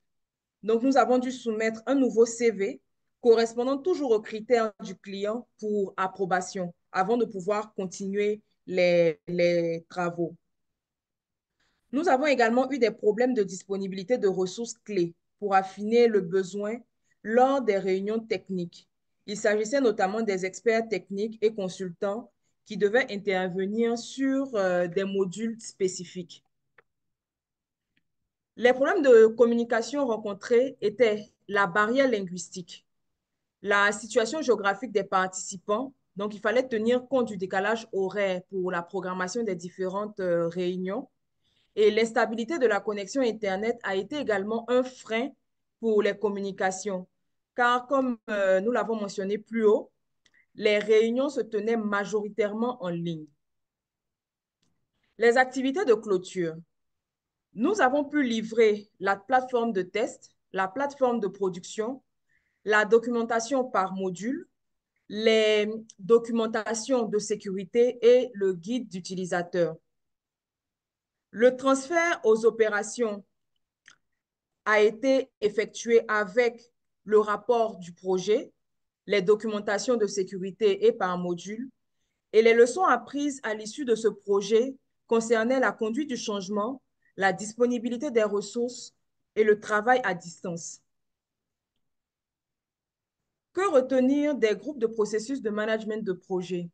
Donc, nous avons dû soumettre un nouveau CV correspondant toujours aux critères du client pour approbation avant de pouvoir continuer les travaux. Nous avons également eu des problèmes de disponibilité de ressources clés pour affiner le besoin lors des réunions techniques. Il s'agissait notamment des experts techniques et consultants qui devaient intervenir sur des modules spécifiques. Les problèmes de communication rencontrés étaient la barrière linguistique, la situation géographique des participants, donc il fallait tenir compte du décalage horaire pour la programmation des différentes réunions, et l'instabilité de la connexion Internet a été également un frein pour les communications, car comme nous l'avons mentionné plus haut, les réunions se tenaient majoritairement en ligne. Les activités de clôture. Nous avons pu livrer la plateforme de test, la plateforme de production, la documentation par module, les documentations de sécurité et le guide d'utilisateur. Le transfert aux opérations a été effectué avec le rapport du projet, les documentations de sécurité et par module, et les leçons apprises à l'issue de ce projet concernaient la conduite du changement, la disponibilité des ressources et le travail à distance. Que retenir des groupes de processus de management de projet?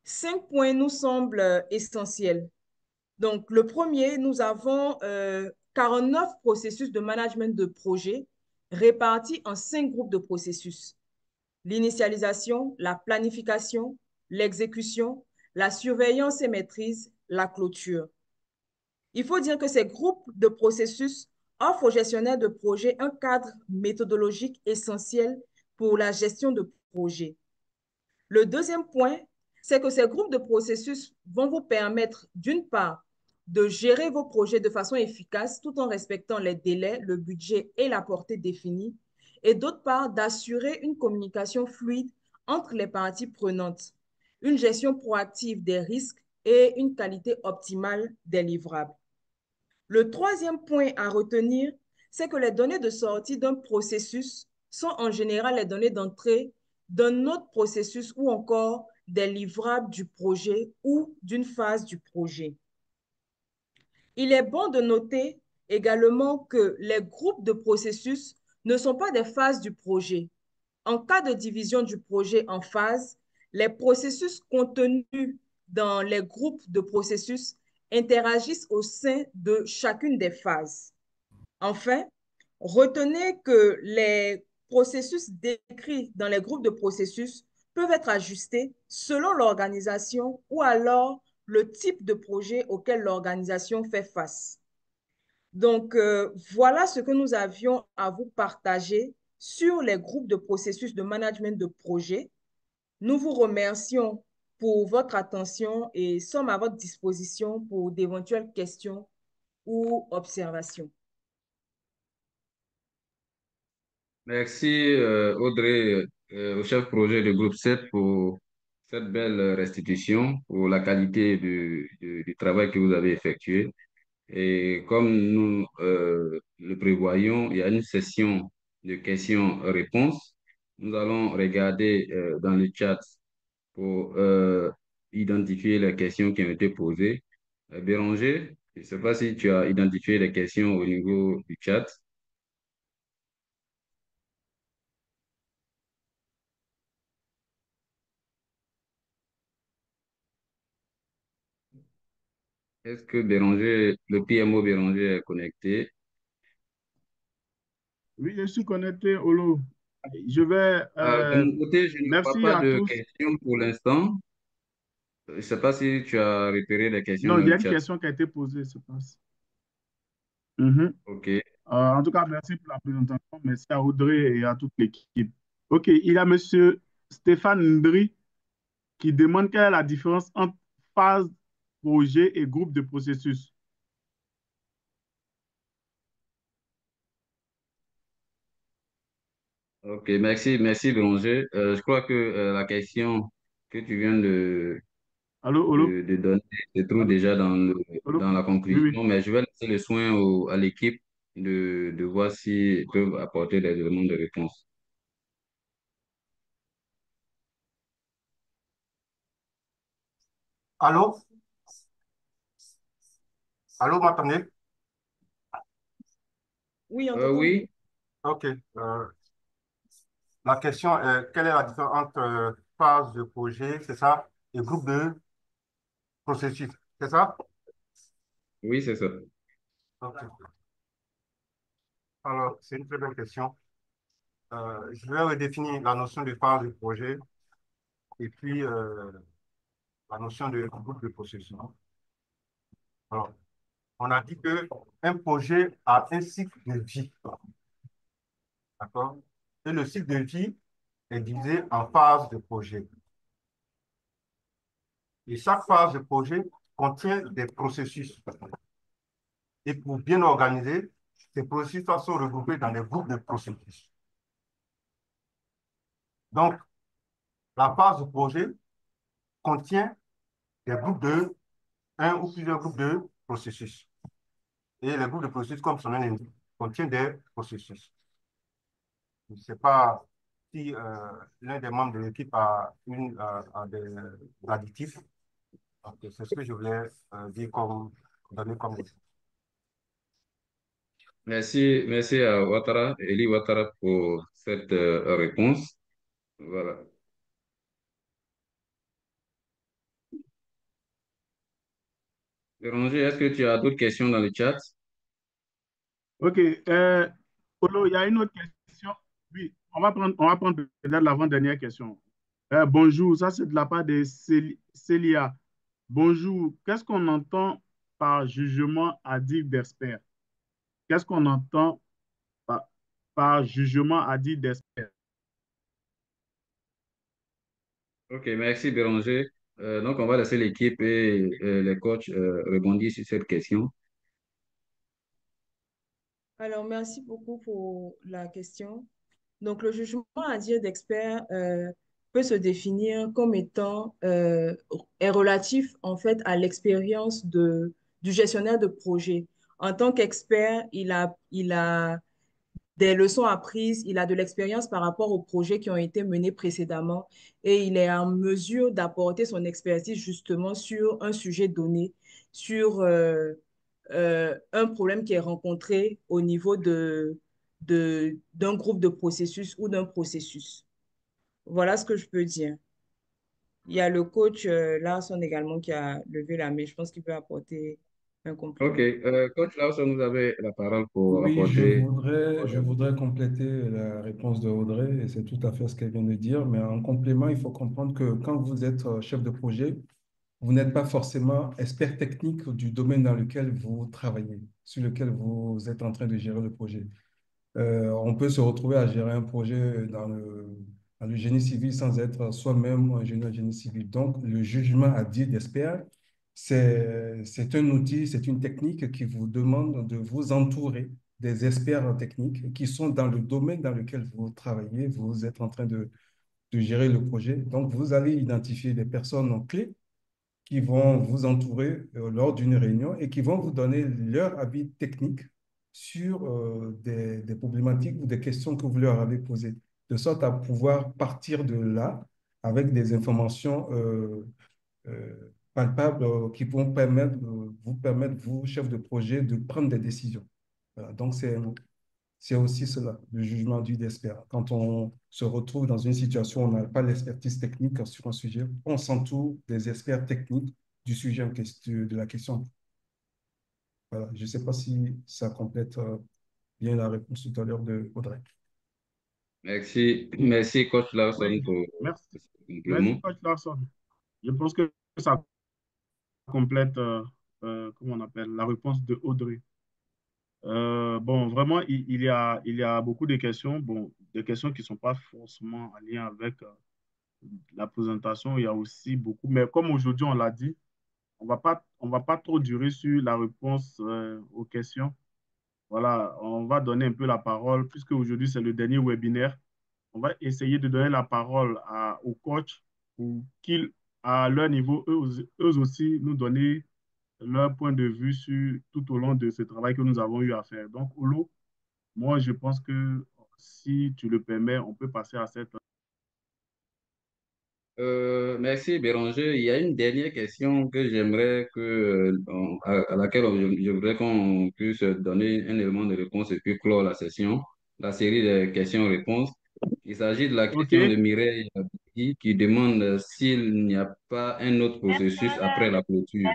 5 points nous semblent essentiels. Donc, le premier, nous avons 49 processus de management de projet répartis en 5 groupes de processus. L'initialisation, la planification, l'exécution, la surveillance et maîtrise, la clôture. Il faut dire que ces groupes de processus offrent aux gestionnaires de projet un cadre méthodologique essentiel pour la gestion de projet. Le deuxième point, c'est que ces groupes de processus vont vous permettre, d'une part, de gérer vos projets de façon efficace tout en respectant les délais, le budget et la portée définie, et d'autre part, d'assurer une communication fluide entre les parties prenantes, une gestion proactive des risques et une qualité optimale des livrables. Le troisième point à retenir, c'est que les données de sortie d'un processus sont en général les données d'entrée d'un autre processus ou encore des livrables du projet ou d'une phase du projet. Il est bon de noter également que les groupes de processus ne sont pas des phases du projet. En cas de division du projet en phases, les processus contenus dans les groupes de processus interagissent au sein de chacune des phases. Enfin, Retenez que les processus décrits dans les groupes de processus peuvent être ajustés selon l'organisation ou alors le type de projet auquel l'organisation fait face. Donc, voilà ce que nous avions à vous partager sur les groupes de processus de management de projet. Nous vous remercions pour votre attention et sommes à votre disposition pour d'éventuelles questions ou observations. Merci Audrey, au chef projet du groupe 7 pour cette belle restitution, pour la qualité du travail que vous avez effectué. Et comme nous le prévoyons, il y a une session de questions-réponses. Nous allons regarder dans le chat pour identifier les questions qui ont été posées. Béranger, je ne sais pas si tu as identifié les questions au niveau du chat. Est-ce que Béranger, le PMO Béranger est connecté? Oui, je suis connecté, Olo. Je vais... De mon côté, je ne vois merci pas à de tous. questions pour l'instant. Je ne sais pas si tu as repéré les questions Non, dans il y le a une chat. question qui a été posée, je pense. Mhm. OK. En tout cas, merci pour la présentation. Merci à Audrey et à toute l'équipe. OK, il y a Monsieur Stéphane Ndri qui demande quelle est la différence entre phase, projet et groupe de processus. OK, merci Béranger. Je crois que la question que tu viens Allô, allô, de donner se trouve allô, déjà allô? dans la Oui, oui. conclusion, mais je vais laisser le soin à l'équipe de voir s'ils peuvent apporter des éléments de réponse. Allô? Allô, vous m'entendez? Oui, on t'entend. Oui, OK. La question est, quelle est la différence entre phase de projet, c'est ça, et groupe de processus, c'est ça? oui, c'est ça. OK. Alors, c'est une très bonne question. Je vais redéfinir la notion de phase de projet et puis la notion de groupe de processus. Alors, on a dit que un projet a un cycle de vie, d'accord? Et le cycle de vie est divisé en phases de projet. Et chaque phase de projet contient des processus. Et pour bien organiser, ces processus sont regroupés dans des groupes de processus. Donc, la phase de projet contient des groupes de un ou plusieurs groupes de processus. Et les groupes de processus, comme son nom l'indique, contiennent des processus. Je ne sais pas si l'un des membres de l'équipe a des additifs. C'est ce que je voulais dire comme, donner comme... Merci à Ouattara, Eli Ouattara pour cette réponse. Voilà. Béranger, est-ce que tu as d'autres questions dans le chat? OK. Olo, il y a une autre question. Oui, on va prendre peut-être l'avant-dernière question. Bonjour, ça c'est de la part de Célia. Bonjour, qu'est-ce qu'on entend par jugement à dire d'expert? Qu'est-ce qu'on entend par, par jugement à dire d'expert? Ok, merci Béranger. Donc, on va laisser l'équipe et les coachs rebondir sur cette question. Alors, merci beaucoup pour la question. Donc, le jugement à dire d'expert peut se définir comme étant est relatif en fait à l'expérience du gestionnaire de projet. En tant qu'expert, il a des leçons apprises, il a de l'expérience par rapport aux projets qui ont été menés précédemment et il est en mesure d'apporter son expertise justement sur un sujet donné, sur un problème qui est rencontré au niveau d'un groupe de processus ou d'un processus. Voilà ce que je peux dire. Il y a le coach Larson également qui a levé la main. Je pense qu'il peut apporter. un Ok, complément. Coach Lawson, vous avez la parole pour Oui, apporter. je voudrais compléter la réponse de Audrey, et c'est tout à fait ce qu'elle vient de dire. Mais en complément, il faut comprendre que quand vous êtes chef de projet, vous n'êtes pas forcément expert technique du domaine dans lequel vous travaillez, sur lequel vous êtes en train de gérer le projet. On peut se retrouver à gérer un projet dans le génie civil sans être soi-même ingénieur génie civil. Donc, le jugement à dire d'expert, c'est un outil, c'est une technique qui vous demande de vous entourer des experts techniques qui sont dans le domaine dans lequel vous travaillez, vous êtes en train de gérer le projet. Donc, vous allez identifier des personnes clés qui vont vous entourer lors d'une réunion et qui vont vous donner leur avis technique sur des problématiques ou des questions que vous leur avez posées, de sorte à pouvoir partir de là avec des informations palpables qui vont vous permettre, vous, chef de projet, de prendre des décisions. Voilà. Donc, c'est aussi cela, le jugement du d'expert. Quand on se retrouve dans une situation où on n'a pas l'expertise technique sur un sujet, on s'entoure des experts techniques du sujet en question, de la question. Voilà. Je ne sais pas si ça complète bien la réponse tout à l'heure de Audrey. Merci, Coach Lawson, Oui, pour merci. ce complément. Merci, Coach Larson. Je pense que ça complète, comment on appelle, la réponse de Audrey. Bon, vraiment, il y a beaucoup de questions, bon, des questions qui ne sont pas forcément en lien avec la présentation. Il y a aussi beaucoup, mais comme aujourd'hui on l'a dit, on va pas trop durer sur la réponse aux questions. Voilà, on va donner un peu la parole, puisque aujourd'hui c'est le dernier webinaire. On va essayer de donner la parole aux coachs pour qu'ils, à leur niveau, eux aussi, nous donner leur point de vue sur, tout au long de ce travail que nous avons eu à faire. Donc, Olo, moi, je pense que si tu le permets, on peut passer à cette... Merci, Béranger. Il y a une dernière question que j'aimerais à laquelle je voudrais qu'on puisse donner un élément de réponse et puis clore la session, la série de questions-réponses. Il s'agit de la OK, question de Mireille qui demande s'il n'y a pas un autre processus après la clôture.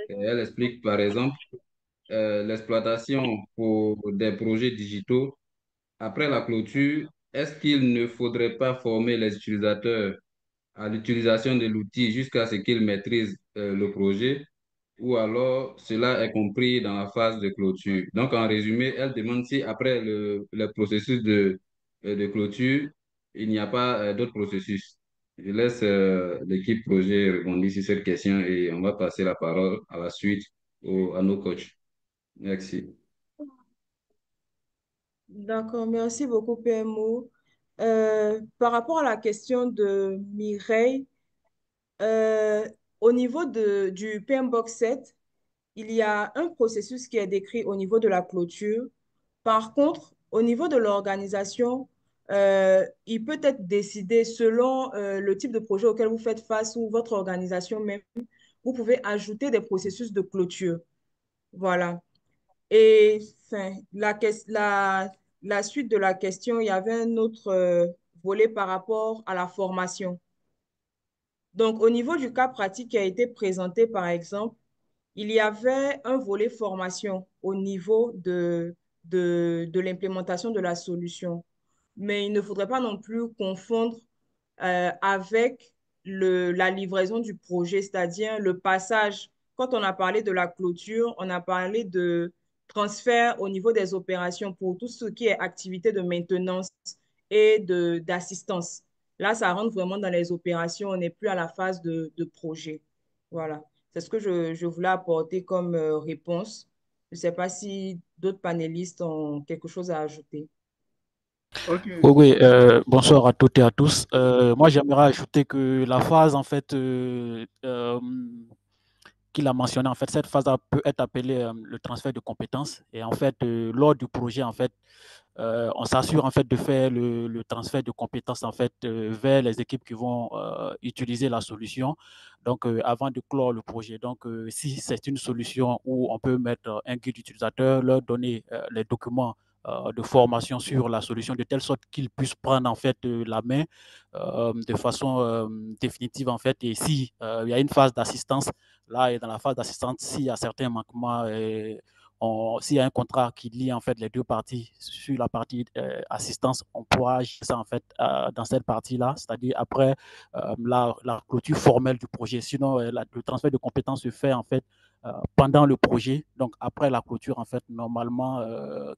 Et elle explique, par exemple, l'exploitation pour des projets digitaux après la clôture. Est-ce qu'il ne faudrait pas former les utilisateurs à l'utilisation de l'outil jusqu'à ce qu'ils maîtrisent le projet, ou alors cela est compris dans la phase de clôture? Donc, en résumé, elle demande si après le processus de clôture, il n'y a pas d'autre processus. Je laisse l'équipe projet répondre sur cette question et on va passer la parole à la suite à nos coachs. Merci. D'accord, merci beaucoup, PMO. Par rapport à la question de Mireille, euh, au niveau du PMBOK 7, il y a un processus qui est décrit au niveau de la clôture. Par contre, au niveau de l'organisation, il peut être décidé selon le type de projet auquel vous faites face ou votre organisation même. Vous pouvez ajouter des processus de clôture. Voilà. Et enfin, la suite de la question, il y avait un autre volet par rapport à la formation. Donc, au niveau du cas pratique qui a été présenté, par exemple, il y avait un volet formation au niveau de l'implémentation de la solution. Mais il ne faudrait pas non plus confondre avec la livraison du projet, c'est-à-dire le passage. Quand on a parlé de la clôture, on a parlé de transfert au niveau des opérations pour tout ce qui est activité de maintenance et d'assistance. Là, ça rentre vraiment dans les opérations, on n'est plus à la phase de projet. Voilà. C'est ce que je voulais apporter comme réponse. Je ne sais pas si d'autres panélistes ont quelque chose à ajouter. OK. Oui, oui, bonsoir à toutes et à tous. Moi, j'aimerais ajouter que la phase, en fait, qu'il a mentionné, en fait, cette phase peut être appelée le transfert de compétences. Et en fait, lors du projet, en fait, on s'assure en fait de faire le transfert de compétences en fait vers les équipes qui vont utiliser la solution. Donc, avant de clore le projet. Donc, si c'est une solution où on peut mettre un guide utilisateur, leur donner les documents de formation sur la solution, de telle sorte qu'ils puissent prendre en fait la main de façon définitive en fait. Et si il y a une phase d'assistance, là, et dans la phase d'assistance, s'il y a certains manquements, s'il y a un contrat qui lie en fait les deux parties sur la partie assistance, on pourra agir ça en fait dans cette partie-là, c'est-à-dire après la clôture formelle du projet. Sinon, le transfert de compétences se fait en fait pendant le projet, donc après la clôture en fait normalement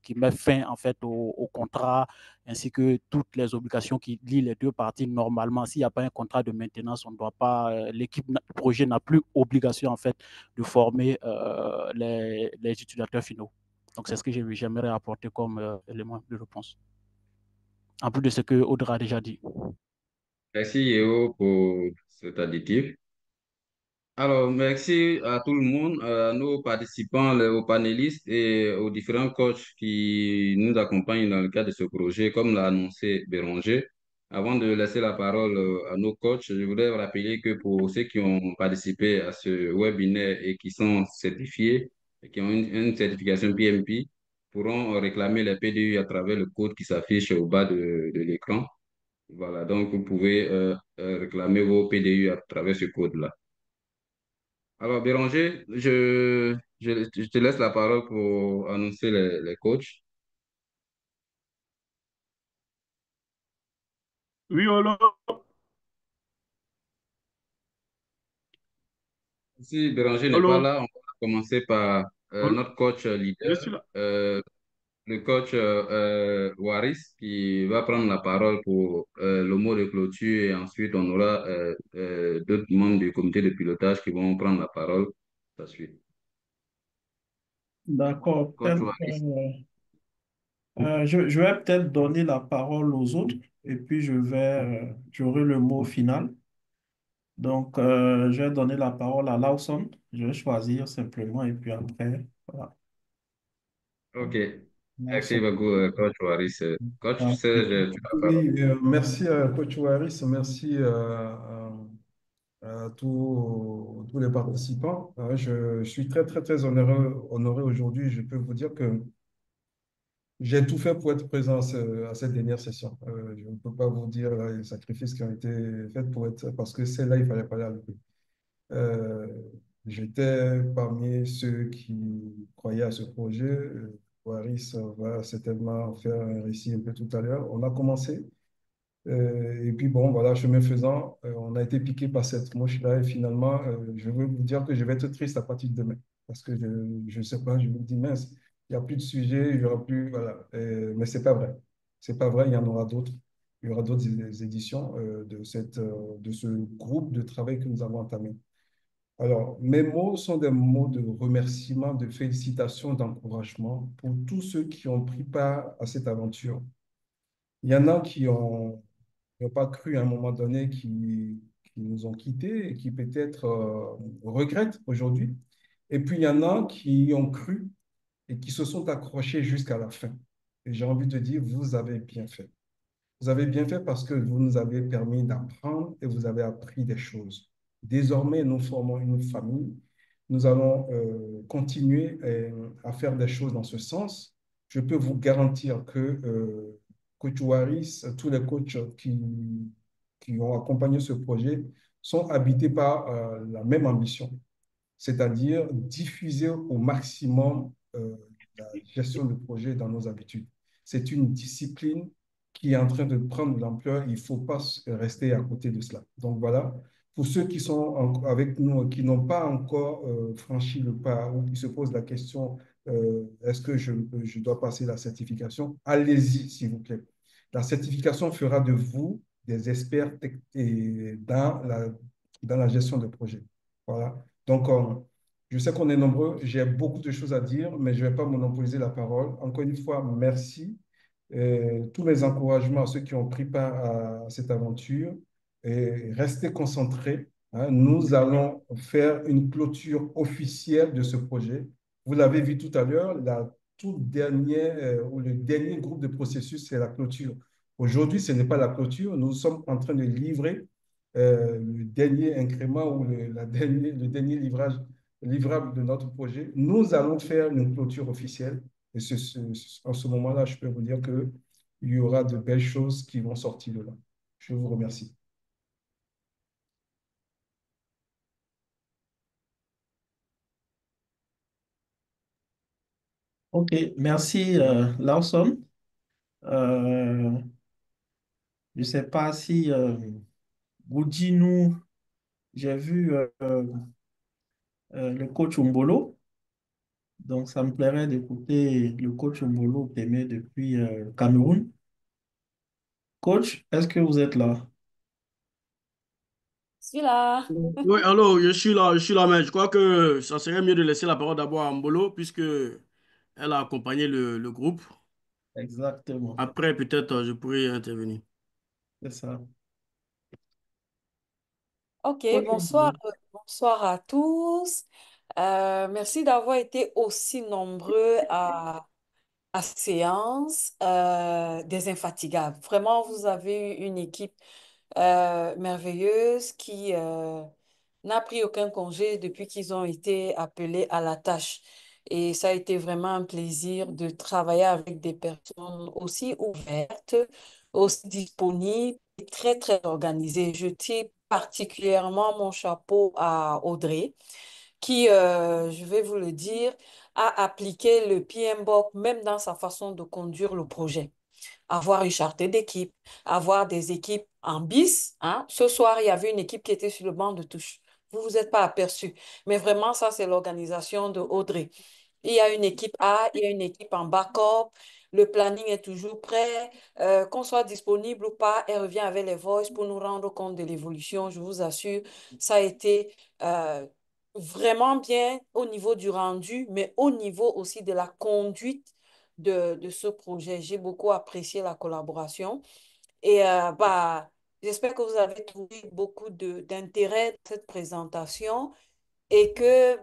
qui met fin en fait au contrat ainsi que toutes les obligations qui lient les deux parties. Normalement, s'il n'y a pas un contrat de maintenance, on ne doit pas, l'équipe projet n'a plus obligation en fait de former les utilisateurs finaux. Donc c'est ce que j'aimerais apporter comme élément de réponse, en plus de ce que Audra a déjà dit. Merci Yeo pour cet additif. Alors, merci à tout le monde, à nos participants, aux panélistes et aux différents coachs qui nous accompagnent dans le cadre de ce projet, comme l'a annoncé Béranger. Avant de laisser la parole à nos coachs, je voudrais rappeler que pour ceux qui ont participé à ce webinaire et qui sont certifiés, et qui ont une certification PMP, pourront réclamer les PDU à travers le code qui s'affiche au bas de l'écran. Voilà, donc vous pouvez réclamer vos PDU à travers ce code-là. Alors, Béranger, je te laisse la parole pour annoncer les coachs. Oui, alors, Si Béranger n'est pas alors, là, on va commencer par notre coach je leader, suis là. le coach Waris, qui va prendre la parole pour le mot de clôture et ensuite on aura d'autres membres du comité de pilotage qui vont prendre la parole par la suite. D'accord. Coach Waris. Je vais peut-être donner la parole aux autres et puis j'aurai le mot final. Donc, je vais donner la parole à Lawson. Je vais choisir simplement et puis après, voilà. OK. Merci Lawson. beaucoup, coach Waris. Coach Ah, Serge, tu as la parole. Oui, merci coach Waris, merci à tous les participants. Je suis très, très, très honoré aujourd'hui. Je peux vous dire que j'ai tout fait pour être présent à cette dernière session. Je ne peux pas vous dire là, les sacrifices qui ont été faits pour être, parce que celle-là, il fallait pas la louper. Euh, J'étais parmi ceux qui croyaient à ce projet. Waris va certainement faire un récit un peu tout à l'heure. On a commencé. Et puis bon, voilà, chemin faisant, on a été piqué par cette mouche-là et finalement, je veux vous dire que je vais être triste à partir de demain parce que je sais pas, je me dis mince, il n'y a plus de sujet, il y aura plus, voilà. Mais c'est pas vrai. C'est pas vrai, il y en aura d'autres. Il y aura d'autres éditions de ce groupe de travail que nous avons entamé. Alors, mes mots sont des mots de remerciement, de félicitations, d'encouragement pour tous ceux qui ont pris part à cette aventure. Il y en a qui n'ont pas cru à un moment donné, qui nous ont quittés et qui peut-être regrettent aujourd'hui. Et puis, il y en a qui ont cru et qui se sont accrochés jusqu'à la fin. Et j'ai envie de dire, vous avez bien fait. Vous avez bien fait parce que vous nous avez permis d'apprendre et vous avez appris des choses. Désormais, nous formons une famille. Nous allons continuer à faire des choses dans ce sens. Je peux vous garantir que Coach Waris, tous les coachs qui ont accompagné ce projet sont habités par la même ambition, c'est-à-dire diffuser au maximum la gestion de projet dans nos habitudes. C'est une discipline qui est en train de prendre de l'ampleur. Il ne faut pas rester à côté de cela. Donc voilà, pour ceux qui sont avec nous, qui n'ont pas encore franchi le pas ou qui se posent la question, est-ce que je dois passer la certification? Allez-y, s'il vous plaît. La certification fera de vous des experts dans la gestion de projet. Voilà. Donc, je sais qu'on est nombreux, j'ai beaucoup de choses à dire, mais je ne vais pas monopoliser la parole. Encore une fois, merci. Tous mes encouragements à ceux qui ont pris part à cette aventure. Et restez concentrés, hein. Nous allons faire une clôture officielle de ce projet. Vous l'avez vu tout à l'heure, la toute dernière ou le dernier groupe de processus, c'est la clôture. Aujourd'hui, ce n'est pas la clôture. Nous sommes en train de livrer le dernier incrément ou le dernier livrable de notre projet. Nous allons faire une clôture officielle Et en ce moment-là, je peux vous dire qu'il y aura de belles choses qui vont sortir de là. Je vous remercie. OK, merci Lawson. Euh, je ne sais pas si Goudinou, j'ai vu le coach Umbolo, donc ça me plairait d'écouter le coach Umbolo Témé depuis Cameroun. Coach, est-ce que vous êtes là? Je suis là. Oui, alors, je suis là, mais je crois que ça serait mieux de laisser la parole d'abord à Mbolo, puisque elle a accompagné le groupe. Exactement, Après, peut-être, je pourrais intervenir. c'est ça. Ok, Coach bonsoir, Umbolo. bonsoir à tous. Merci d'avoir été aussi nombreux à cette séance des Infatigables. Vraiment, vous avez eu une équipe merveilleuse qui n'a pris aucun congé depuis qu'ils ont été appelés à la tâche. Et ça a été vraiment un plaisir de travailler avec des personnes aussi ouvertes, aussi disponibles et très, très organisées. Je tire particulièrement mon chapeau à Audrey, qui, je vais vous le dire, a appliqué le PMBOK même dans sa façon de conduire le projet, avoir une charte d'équipe, avoir des équipes en bis, hein. Ce soir, il y avait une équipe qui était sur le banc de touche. Vous vous êtes pas aperçu. Mais vraiment, ça, c'est l'organisation de Audrey. Il y a une équipe A, il y a une équipe en backup. Le planning est toujours prêt. Qu'on soit disponible ou pas, elle revient avec les voices pour nous rendre compte de l'évolution. Je vous assure, ça a été euh, vraiment bien au niveau du rendu, mais au niveau aussi de la conduite de ce projet. J'ai beaucoup apprécié la collaboration et j'espère que vous avez trouvé beaucoup d'intérêt dans cette présentation et que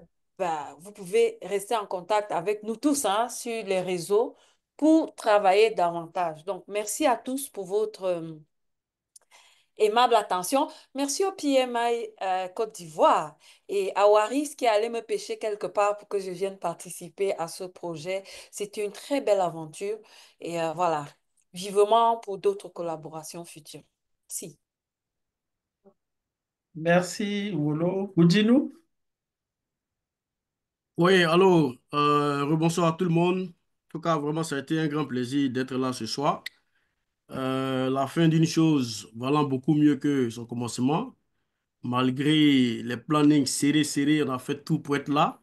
vous pouvez rester en contact avec nous tous, hein, sur les réseaux pour travailler davantage. Donc, merci à tous pour votre aimable attention. Merci au PMI Côte d'Ivoire et à Waris qui allait me pêcher quelque part pour que je vienne participer à ce projet. C'était une très belle aventure et voilà, vivement pour d'autres collaborations futures. Si. Merci, Wolo. Goudinou? Oui, alors, rebonsoir à tout le monde. En tout cas, vraiment, ça a été un grand plaisir d'être là ce soir. La fin d'une chose valant beaucoup mieux que son commencement. Malgré les plannings serrés, on a fait tout pour être là.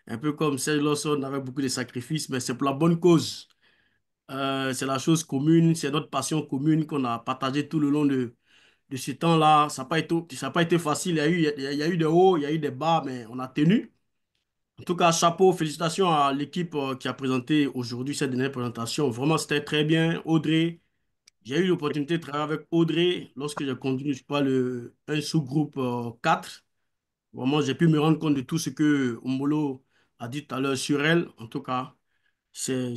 Un peu comme Serge Lawson avec beaucoup de sacrifices, mais c'est pour la bonne cause. C'est la chose commune, c'est notre passion commune qu'on a partagée tout le long de ce temps-là. Ça n'a pas été facile. Il y a eu des hauts, il y a eu des bas, mais on a tenu. En tout cas, chapeau, félicitations à l'équipe qui a présenté aujourd'hui cette dernière présentation. Vraiment, c'était très bien. Audrey, j'ai eu l'opportunité de travailler avec Audrey lorsque j'ai conduit, je crois, un sous-groupe 4. Vraiment, j'ai pu me rendre compte de tout ce que Ombolo a dit tout à l'heure sur elle. En tout cas, c'est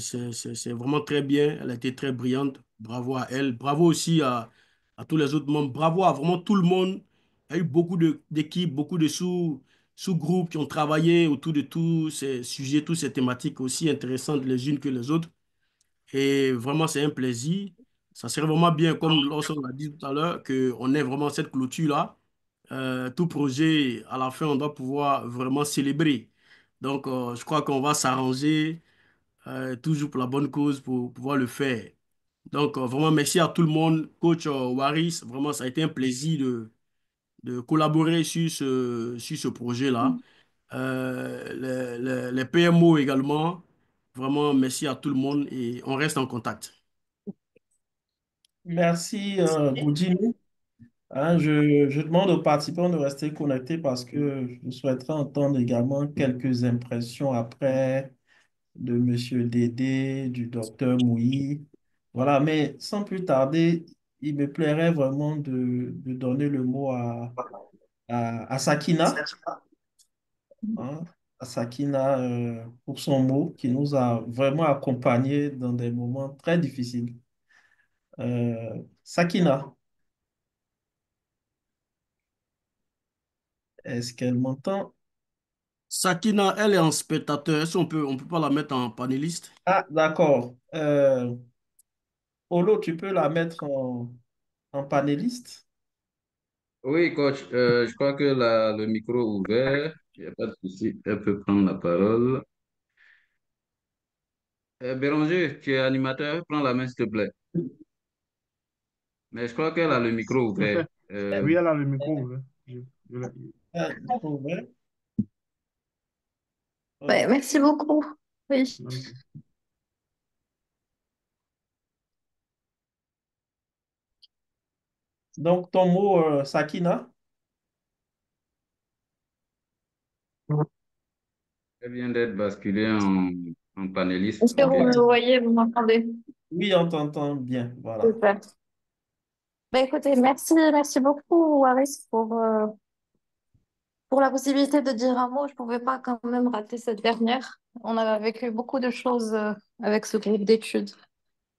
vraiment très bien. Elle a été très brillante. Bravo à elle. Bravo aussi à tous les autres membres. Bravo à vraiment tout le monde. Il y a eu beaucoup d'équipes, beaucoup de sous-groupes qui ont travaillé autour de tous ces sujets, toutes ces thématiques aussi intéressantes les unes que les autres. Et vraiment, c'est un plaisir. Ça serait vraiment bien, comme lorsqu'on l'a dit tout à l'heure, qu'on ait vraiment cette clôture-là. Tout projet, à la fin, on doit pouvoir vraiment célébrer. Donc, je crois qu'on va s'arranger toujours pour la bonne cause pour pouvoir le faire. Donc, vraiment, merci à tout le monde. Coach Waris, vraiment, ça a été un plaisir de collaborer sur ce projet-là. Les PMO également, vraiment, merci à tout le monde et on reste en contact. Merci, Goudinou. Hein, je demande aux participants de rester connectés parce que je souhaiterais entendre également quelques impressions après de Monsieur Dédé, du docteur Mouilly. Voilà, mais sans plus tarder, il me plairait vraiment de donner le mot à Sakina, hein, à Sakina pour son mot qui nous a vraiment accompagnés dans des moments très difficiles. Sakina, est-ce qu'elle m'entend? Sakina, elle est en spectateur. Est-ce on peut pas la mettre en panéliste? Ah, d'accord. Olo, tu peux la mettre en panéliste? Oui, coach, je crois que le micro est ouvert. Il n'y a pas de souci. Elle peut prendre la parole. Béranger, tu es animateur, prends la main, s'il te plaît. Mais je crois qu'elle a le micro Je ouvert. fais. Oui, elle a le micro ouvert. Je l'ai- Ah, micro ouvert. Ouais, Ok. merci beaucoup. Oui. ok. Donc, ton mot, Sakina? Elle vient d'être basculée en panéliste. Est-ce que OK. vous me voyez, vous m'entendez? Oui, on t'entend bien. Voilà. Super. Ben, écoutez, merci beaucoup, Waris, pour la possibilité de dire un mot. Je ne pouvais pas quand même rater cette dernière. On a vécu beaucoup de choses avec ce groupe d'études.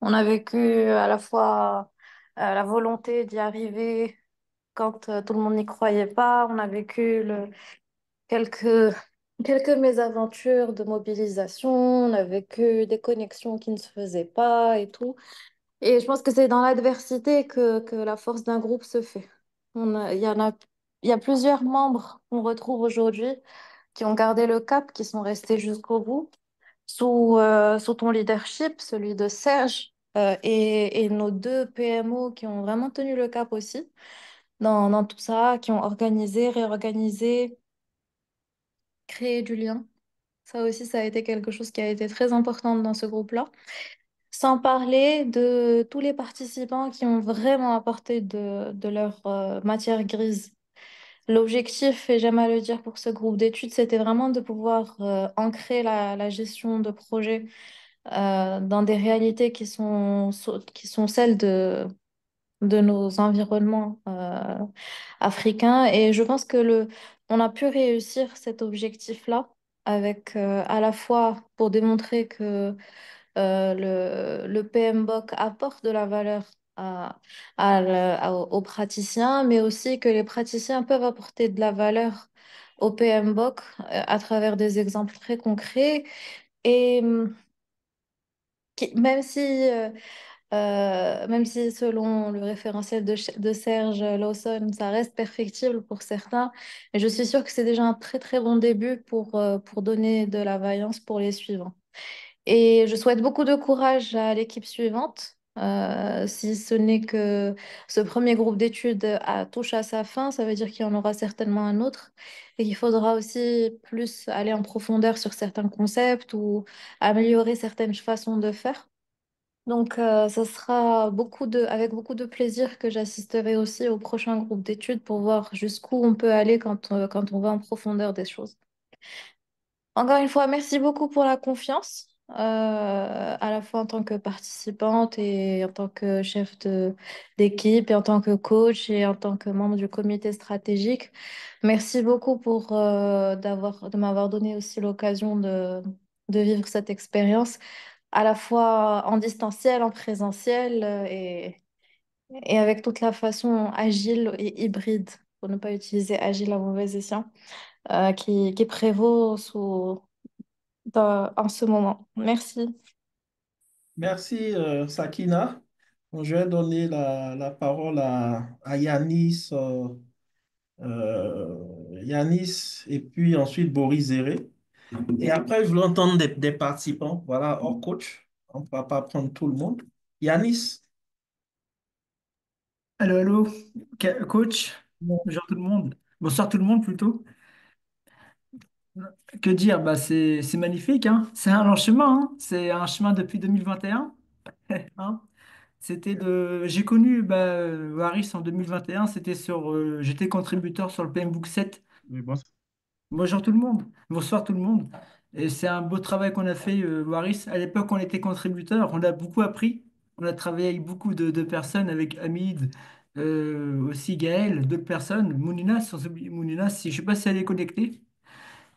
On a vécu à la fois la volonté d'y arriver quand tout le monde n'y croyait pas. On a vécu quelques, quelques mésaventures de mobilisation. On a vécu des connexions qui ne se faisaient pas et tout. Et je pense que c'est dans l'adversité que la force d'un groupe se fait. Il y a plusieurs membres qu'on retrouve aujourd'hui qui ont gardé le cap, qui sont restés jusqu'au bout, sous ton leadership, celui de Serge, et nos deux PMO qui ont vraiment tenu le cap aussi dans tout ça, qui ont organisé, réorganisé, créé du lien. Ça aussi, ça a été quelque chose qui a été très important dans ce groupe-là. Sans parler de tous les participants qui ont vraiment apporté de leur matière grise. L'objectif, et j'aime à le dire pour ce groupe d'études, c'était vraiment de pouvoir ancrer la gestion de projet dans des réalités qui sont celles de nos environnements africains. Et je pense que on a pu réussir cet objectif-là avec à la fois pour démontrer que le PMBOK apporte de la valeur aux praticiens, mais aussi que les praticiens peuvent apporter de la valeur au PMBOK à travers des exemples très concrets. Et même si selon le référentiel de Serge Lawson, ça reste perfectible pour certains, mais je suis sûre que c'est déjà un très très bon début pour donner de la vaillance pour les suivants. Et je souhaite beaucoup de courage à l'équipe suivante. Si ce n'est que ce premier groupe d'études touche à sa fin, ça veut dire qu'il y en aura certainement un autre et qu'il faudra aussi plus aller en profondeur sur certains concepts ou améliorer certaines façons de faire. Donc, ce sera avec beaucoup de plaisir que j'assisterai aussi au prochain groupe d'études pour voir jusqu'où on peut aller quand on va en profondeur des choses. Encore une fois, merci beaucoup pour la confiance, à la fois en tant que participante et en tant que d'équipe et en tant que coach et en tant que membre du comité stratégique. Merci beaucoup de m'avoir donné aussi l'occasion de vivre cette expérience, à la fois en distanciel, en présentiel et avec toute la façon agile et hybride, pour ne pas utiliser agile à mauvais escient, qui prévaut en ce moment. Merci. Merci, Sakina. Bon, je vais donner la parole à Yanis, Yanis et puis ensuite Boris Zéré. Et après, je voulais entendre des participants, voilà, hors coach. On ne va pas prendre tout le monde. Yanis. Allô, allô, coach. Bonjour tout le monde. Bonsoir tout le monde plutôt. Que dire? Bah, c'est magnifique, hein. C'est un long chemin, hein. C'est un chemin depuis 2021, hein. J'ai connu Waris en 2021. J'étais contributeur sur le PMBOK 7. Oui, bon, Bonjour tout le monde. Bonsoir tout le monde. Et c'est un beau travail qu'on a fait, Waris. À l'époque, on était contributeur. On a beaucoup appris. On a travaillé avec beaucoup de personnes, avec Hamid, aussi Gaël, d'autres personnes. Mounina, sans oublier Mounina, je ne sais pas si elle est connectée.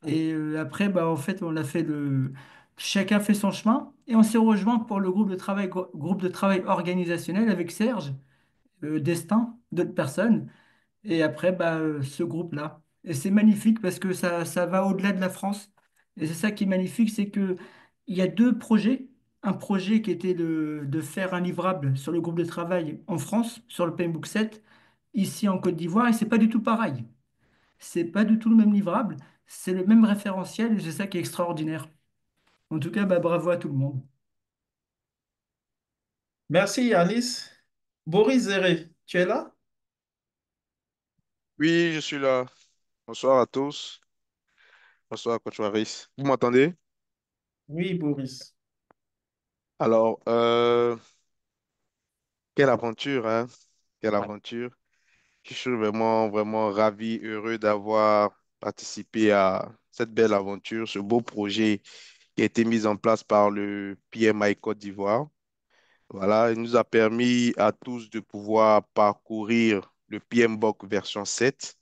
Et après, bah, en fait, chacun fait son chemin. Et on s'est rejoint pour le groupe de travail organisationnel avec Serge, Destin, d'autres personnes. Et après, bah, ce groupe-là. Et c'est magnifique parce que ça va au-delà de la France. Et c'est ça qui est magnifique, c'est que il y a deux projets. Un projet qui était de faire un livrable sur le groupe de travail en France, sur le PMBOK 7, ici en Côte d'Ivoire, et c'est pas du tout pareil. C'est pas du tout le même livrable, c'est le même référentiel, et c'est ça qui est extraordinaire. En tout cas, bah, bravo à tout le monde. Merci, Yanis. Boris Zéré, tu es là? Oui, je suis là. Bonsoir à tous. Bonsoir, coach Waris. Vous m'entendez? Oui, Boris. Alors, quelle aventure, hein? Quelle aventure. Je suis vraiment, vraiment ravi, heureux d'avoir participé à cette belle aventure, ce beau projet qui a été mis en place par le PMI Côte d'Ivoire. Voilà, il nous a permis à tous de pouvoir parcourir le PMBOK version 7,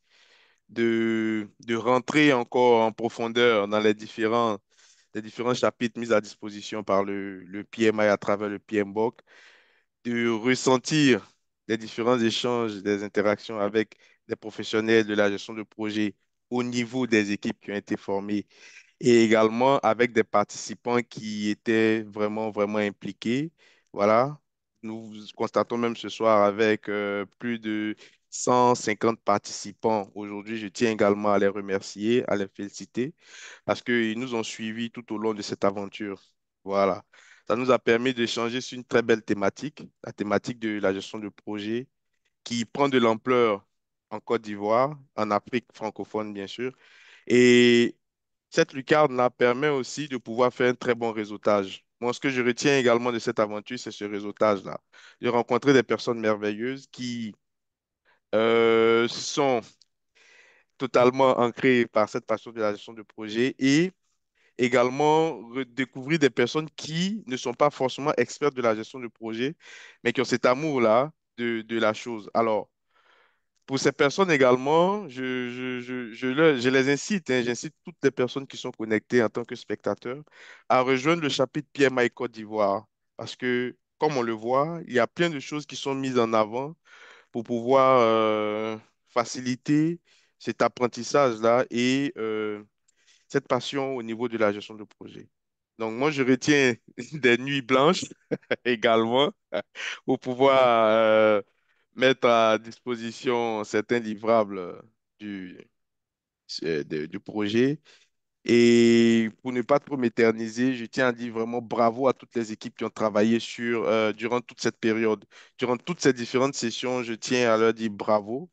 de rentrer encore en profondeur dans les différents chapitres mis à disposition par le PMI à travers le PMBOK, de ressentir les différents échanges, des interactions avec des professionnels de la gestion de projet au niveau des équipes qui ont été formées et également avec des participants qui étaient vraiment, vraiment impliqués. Voilà. Nous constatons même ce soir avec plus de 150 participants. Aujourd'hui, je tiens également à les remercier, à les féliciter parce qu'ils nous ont suivis tout au long de cette aventure. Voilà. Ça nous a permis d'échanger sur une très belle thématique, la thématique de la gestion de projet qui prend de l'ampleur en Côte d'Ivoire, en Afrique francophone, bien sûr. Et cette lucarne-là permet aussi de pouvoir faire un très bon réseautage. Moi, ce que je retiens également de cette aventure, c'est ce réseautage-là. J'ai rencontré des personnes merveilleuses qui sont totalement ancrées par cette passion de la gestion de projet et également redécouvrir des personnes qui ne sont pas forcément expertes de la gestion de projet, mais qui ont cet amour-là de la chose. Alors, pour ces personnes également, je les incite, hein, j'incite toutes les personnes qui sont connectées en tant que spectateurs à rejoindre le chapitre PMI Côte d'Ivoire. Parce que, comme on le voit, il y a plein de choses qui sont mises en avant pour pouvoir faciliter cet apprentissage-là et cette passion au niveau de la gestion de projet. Donc, moi, je retiens des nuits blanches également pour pouvoir mettre à disposition certains livrables du, du projet. Et pour ne pas trop m'éterniser, je tiens à dire vraiment bravo à toutes les équipes qui ont travaillé durant toute cette période. Durant toutes ces différentes sessions, je tiens à leur dire bravo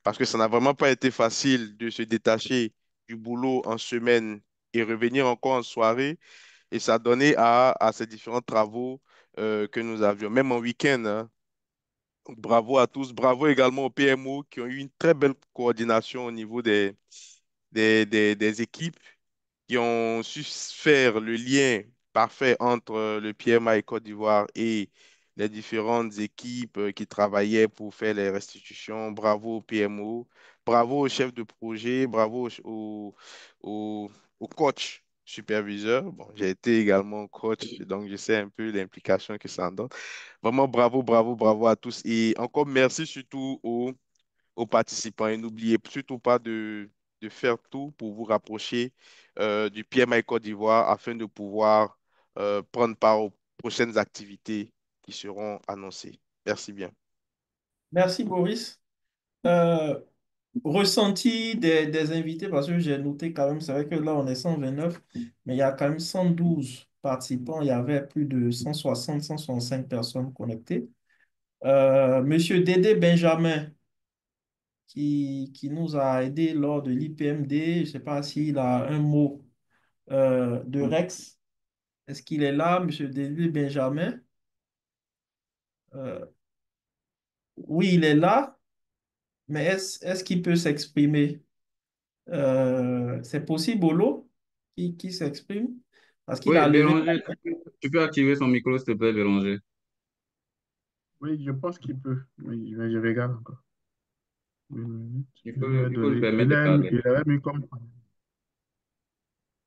parce que ça n'a vraiment pas été facile de se détacher du boulot en semaine et revenir encore en soirée. Et ça a donné à ces différents travaux que nous avions, même en week-end, hein. Bravo à tous. Bravo également aux PMO qui ont eu une très belle coordination au niveau des équipes qui ont su faire le lien parfait entre le PMI Côte d'Ivoire et les différentes équipes qui travaillaient pour faire les restitutions. Bravo au PMO, bravo au chef de projet, bravo au coach superviseur. Bon, j'ai été également coach, donc je sais un peu l'implication que ça en donne. Vraiment, bravo, bravo, bravo à tous. Et encore merci surtout aux participants. Et n'oubliez surtout pas de faire tout pour vous rapprocher du PMI Côte d'Ivoire afin de pouvoir prendre part aux prochaines activités qui seront annoncées. Merci bien. Merci, Boris. Euh, Ressenti des invités, parce que j'ai noté quand même, c'est vrai que là, on est 129, mais il y a quand même 112 participants. Il y avait plus de 160, 165 personnes connectées. Monsieur Dédé Benjamin, qui nous a aidés lors de l'IPMD, je ne sais pas s'il a un mot de Rex. Est-ce qu'il est là, Monsieur Dédé Benjamin? Euh, oui, il est là, mais est-ce qu'il peut s'exprimer? C'est possible, Olo, qui s'exprime, parce qu'il a Oui, levé Béranger, tu peux activer son micro, s'il te plaît, Béranger. Oui, je pense qu'il peut. Oui, je regarde encore. Une minute. Il Je faut, lui ai il faut lui donné. permettre de parler. Il avait mis comme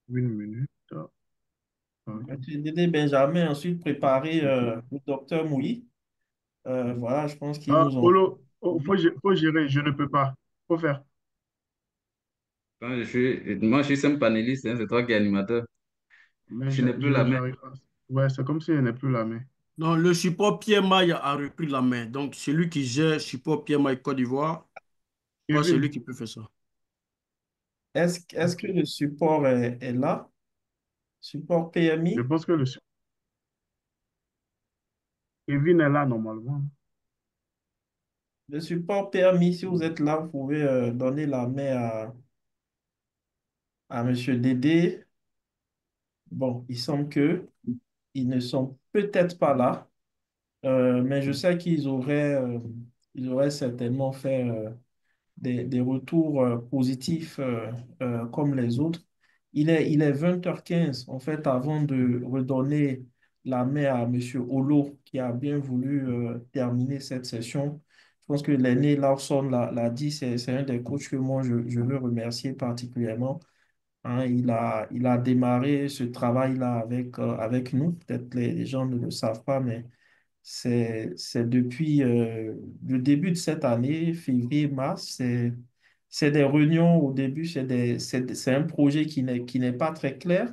une minute. Ok. M. Dédé Benjamin, ensuite préparé le docteur Mouly. Voilà, je pense qu'ils Ah, nous ont... Polo, faut gérer, je ne peux pas. Faut faire. Moi, je suis simple panéliste, hein, c'est toi qui es animateur. Mais Je n'ai plus la main. j'arrive pas. Ouais, c'est comme si elle n'est plus là, mais. Non, le support PMI a repris la main. Donc, celui qui gère support PMI Côte d'Ivoire, je crois que c'est lui Kevin, qui peut faire ça. Est-ce que le support est là? Support je PMI? pense que Kevin est là normalement. Le support PMI, si vous êtes là, vous pouvez donner la main à Monsieur Dédé. Bon, il semble que ils ne sont peut-être pas là, mais je sais ils auraient certainement fait des retours positifs comme les autres. Il est 20h15. En fait, avant de redonner la main à Monsieur Olo, qui a bien voulu terminer cette session. Je pense que l'aîné Lawson l'a dit, c'est un des coachs que moi, je veux remercier particulièrement. Hein, il a démarré ce travail-là avec nous. Peut-être les gens ne le savent pas, mais c'est depuis le début de cette année, février-mars, c'est des réunions au début, c'est un projet qui n'est pas très clair.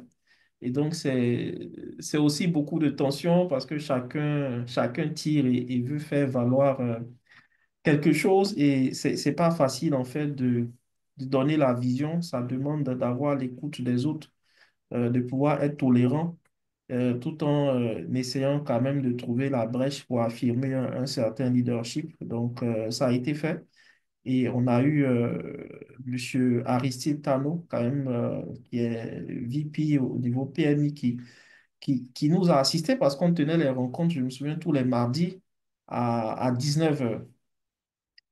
Et donc, c'est aussi beaucoup de tension parce que chacun tire et veut faire valoir quelque chose et c'est pas facile en fait de donner la vision. Ça demande d'avoir l'écoute des autres, de pouvoir être tolérant tout en essayant quand même de trouver la brèche pour affirmer un certain leadership. Donc, ça a été fait. Et on a eu Monsieur Aristide Tano, quand même, qui est VP au niveau PMI, qui nous a assistés parce qu'on tenait les rencontres, je me souviens, tous les mardis à 19h.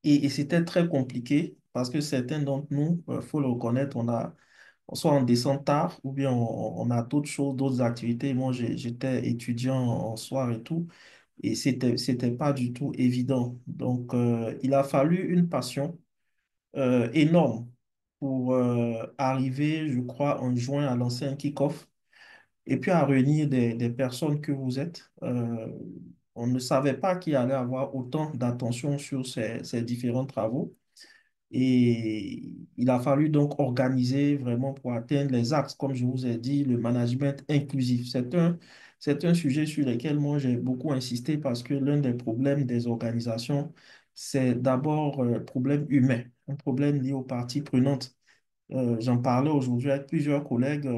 Et c'était très compliqué parce que certains d'entre nous, il faut le reconnaître, soit on descend tard ou bien on a d'autres choses, d'autres activités. Moi, j'étais étudiant en soir et tout, et c'était pas du tout évident. Donc, il a fallu une passion énorme pour arriver, je crois, en juin à lancer un kick-off et puis à réunir des personnes que vous êtes. On ne savait pas qu'il allait avoir autant d'attention sur ces différents travaux. Et il a fallu donc organiser vraiment pour atteindre les axes, comme je vous ai dit, le management inclusif. C'est un sujet sur lequel moi j'ai beaucoup insisté parce que l'un des problèmes des organisations, c'est d'abord problème humain, un problème lié aux parties prenantes. J'en parlais aujourd'hui avec plusieurs collègues,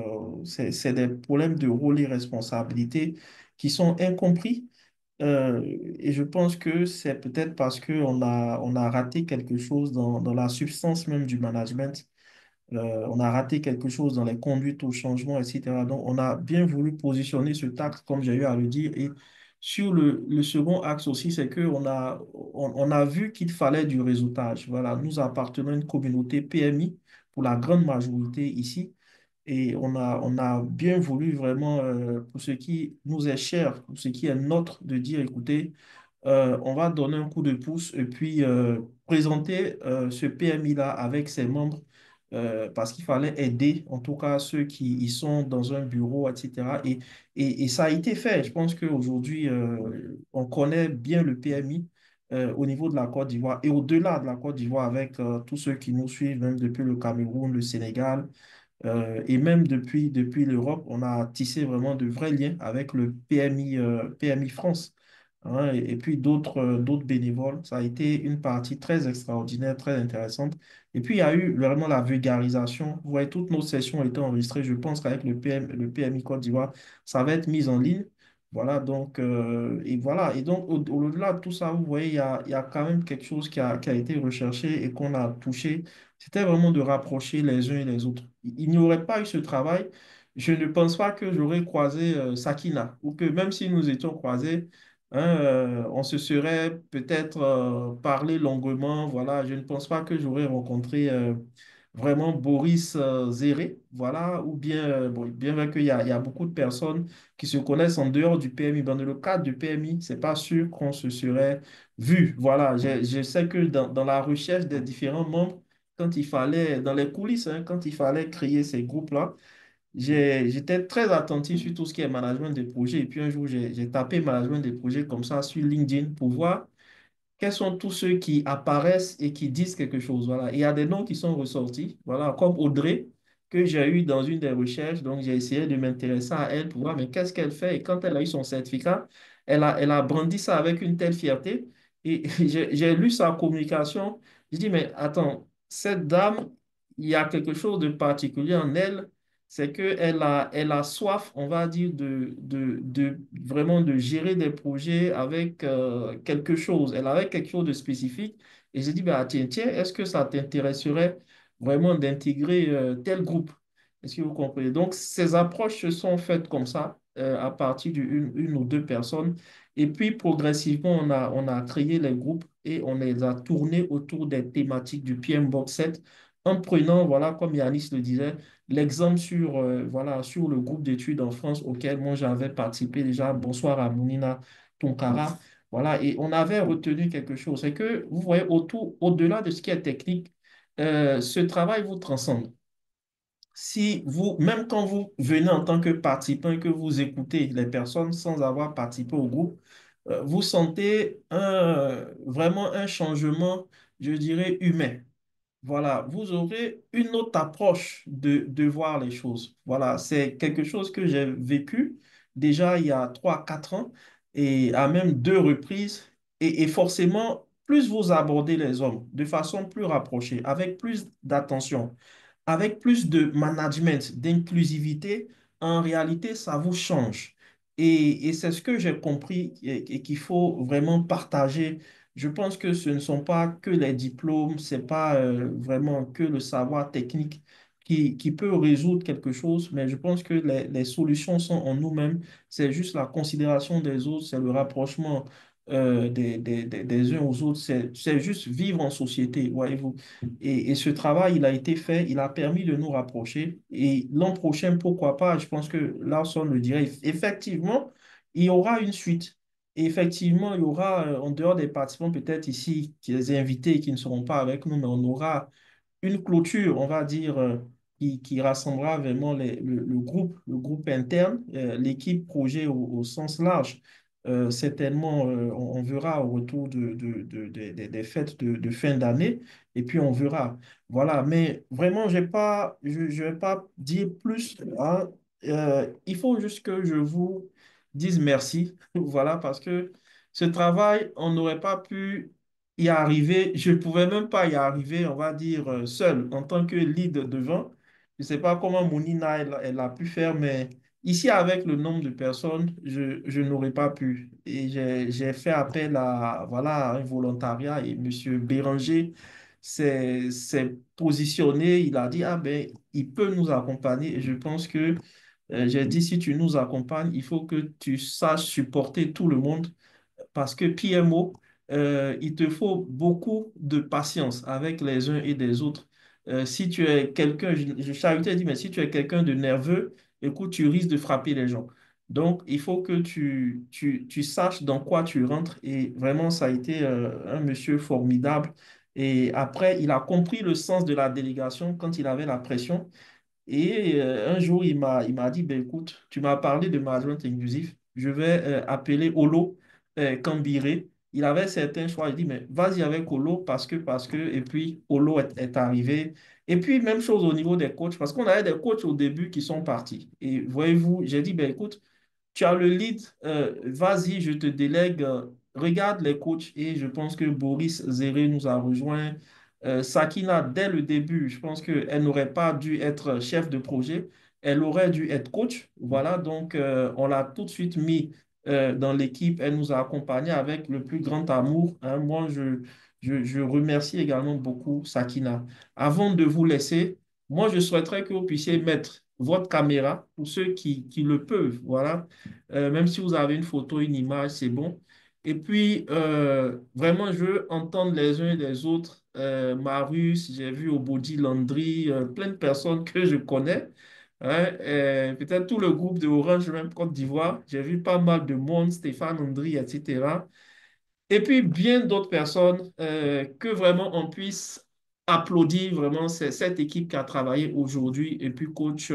c'est des problèmes de rôle et responsabilité qui sont incompris. Euh, et je pense que c'est peut-être parce on a raté quelque chose dans la substance même du management. On a raté quelque chose dans les conduites au changement, etc. Donc, on a bien voulu positionner ce axe, comme j'ai eu à le dire. Et sur le second axe aussi, c'est on a vu qu'il fallait du réseautage. Voilà, nous appartenons à une communauté PMI pour la grande majorité ici. Et on a bien voulu vraiment, pour ce qui nous est cher, pour ce qui est notre, de dire, écoutez, on va donner un coup de pouce et puis présenter ce PMI-là avec ses membres parce qu'il fallait aider en tout cas ceux qui y sont dans un bureau, etc. Et ça a été fait. Je pense qu'aujourd'hui, on connaît bien le PMI au niveau de la Côte d'Ivoire et au-delà de la Côte d'Ivoire avec tous ceux qui nous suivent, même depuis le Cameroun, le Sénégal. Et même depuis l'Europe, on a tissé vraiment de vrais liens avec le PMI France, hein, et puis d'autres bénévoles. Ça a été une partie très extraordinaire, très intéressante. Et puis, il y a eu vraiment la vulgarisation. Vous voyez, toutes nos sessions ont été enregistrées. Je pense qu'avec le PMI Côte d'Ivoire, ça va être mis en ligne. Voilà, donc, et voilà. Et donc, au-delà de tout ça, vous voyez, il y a quand même quelque chose qui a été recherché et qu'on a touché. C'était vraiment de rapprocher les uns et les autres. Il n'y aurait pas eu ce travail. Je ne pense pas que j'aurais croisé Sakina ou que même si nous étions croisés, hein, on se serait peut-être parlé longuement. Voilà, je ne pense pas que j'aurais rencontré vraiment Boris Zéré, voilà, ou bien, bon, bien vrai il y a beaucoup de personnes qui se connaissent en dehors du PMI. Dans le cadre du PMI, c'est pas sûr qu'on se serait vu. Voilà, je sais que dans la recherche des différents membres, quand il fallait, dans les coulisses, hein, quand il fallait créer ces groupes-là, j'étais très attentif sur tout ce qui est management des projets. Et puis un jour, j'ai tapé management des projets comme ça sur LinkedIn pour voir quels sont tous ceux qui apparaissent et qui disent quelque chose. Voilà. Il y a des noms qui sont ressortis, voilà, comme Audrey, que j'ai eu dans une des recherches. Donc, j'ai essayé de m'intéresser à elle pour voir, mais qu'est-ce qu'elle fait? Et quand elle a eu son certificat, elle a brandi ça avec une telle fierté. Et j'ai lu sa communication. Je dis, mais attends, cette dame, il y a quelque chose de particulier en elle, c'est elle a soif, on va dire, vraiment de gérer des projets avec quelque chose. Elle avait quelque chose de spécifique. Et j'ai dit, bah, tiens, est-ce que ça t'intéresserait vraiment d'intégrer tel groupe? Est-ce que vous comprenez? Donc, ces approches se sont faites comme ça, à partir d'une une ou deux personnes. Et puis, progressivement, on a créé les groupes et on les a tournés autour des thématiques du PMBOK 7 en prenant, voilà, comme Yanis le disait, l'exemple sur, voilà, sur le groupe d'études en France auquel moi j'avais participé déjà. Bonsoir à Mounina Tonkara. Voilà, et on avait retenu quelque chose. C'est que, vous voyez, au-delà de ce qui est technique, ce travail vous transcende. Si vous, même quand vous venez en tant que participant et que vous écoutez les personnes sans avoir participé au groupe, vous sentez vraiment un changement, je dirais, humain. Voilà, vous aurez une autre approche de voir les choses. Voilà, c'est quelque chose que j'ai vécu déjà il y a 3 4 ans et à même deux reprises. Et forcément, plus vous abordez les hommes de façon plus rapprochée, avec plus d'attention, avec plus de management, d'inclusivité, en réalité, ça vous change. Et c'est ce que j'ai compris et qu'il faut vraiment partager. Je pense que ce ne sont pas que les diplômes, c'est pas vraiment que le savoir technique qui peut résoudre quelque chose, mais je pense que les solutions sont en nous-mêmes. C'est juste la considération des autres, c'est le rapprochement des uns aux autres, c'est juste vivre en société, voyez-vous. Et ce travail, il a été fait, il a permis de nous rapprocher. Et l'an prochain, pourquoi pas, je pense que Lawson le dirait, effectivement, il y aura une suite. Et effectivement, il y aura, en dehors des participants, peut-être ici, des invités qui ne seront pas avec nous, mais on aura une clôture, on va dire, qui rassemblera vraiment le groupe interne, l'équipe projet au sens large. Certainement, on verra au retour des fêtes de fin d'année, et puis on verra. Voilà, mais vraiment, je vais pas dire plus, hein. Il faut juste que je vous dise merci, voilà, parce que ce travail, on n'aurait pas pu y arriver, je ne pouvais même pas y arriver, on va dire, seul, en tant que lead devant. Je ne sais pas comment Mounina, elle a pu faire, mais ici, avec le nombre de personnes, je n'aurais pas pu. Et j'ai fait appel à, voilà, à un volontariat et M. Béranger s'est positionné, il a dit, ah ben, il peut nous accompagner. Et je pense que j'ai dit, si tu nous accompagnes, il faut que tu saches supporter tout le monde parce que PMO, il te faut beaucoup de patience avec les uns et des autres. Si tu es quelqu'un, Charité dit, mais si tu es quelqu'un de nerveux, écoute, tu risques de frapper les gens. Donc, il faut que tu saches dans quoi tu rentres. Et vraiment, ça a été un monsieur formidable. Et après, il a compris le sens de la délégation quand il avait la pression. Et un jour, il m'a dit, ben, écoute, tu m'as parlé de management inclusif, je vais appeler Olo Kambiré. Il avait certains choix, il dit, mais vas-y avec Olo parce que, et puis Olo est arrivé. Et puis, même chose au niveau des coachs, parce qu'on avait des coachs au début qui sont partis. Et voyez-vous, j'ai dit, ben, écoute, tu as le lead, vas-y, je te délègue, regarde les coachs et je pense que Boris Zéré nous a rejoint. Sakina, dès le début, je pense qu'elle n'aurait pas dû être chef de projet, elle aurait dû être coach. Voilà, donc on l'a tout de suite mis dans l'équipe, elle nous a accompagnés avec le plus grand amour, hein. Moi, je remercie également beaucoup Sakina. Avant de vous laisser, moi, je souhaiterais que vous puissiez mettre votre caméra pour ceux qui le peuvent. Voilà. Même si vous avez une photo, une image, c'est bon. Et puis, vraiment, je veux entendre les uns et les autres. Marius, j'ai vu au Body Landry, plein de personnes que je connais, hein. Peut-être tout le groupe de Orange, même Côte d'Ivoire. J'ai vu pas mal de monde, Stéphane Landry, etc. Et puis, bien d'autres personnes que vraiment on puisse applaudir vraiment cette équipe qui a travaillé aujourd'hui. Et puis, coach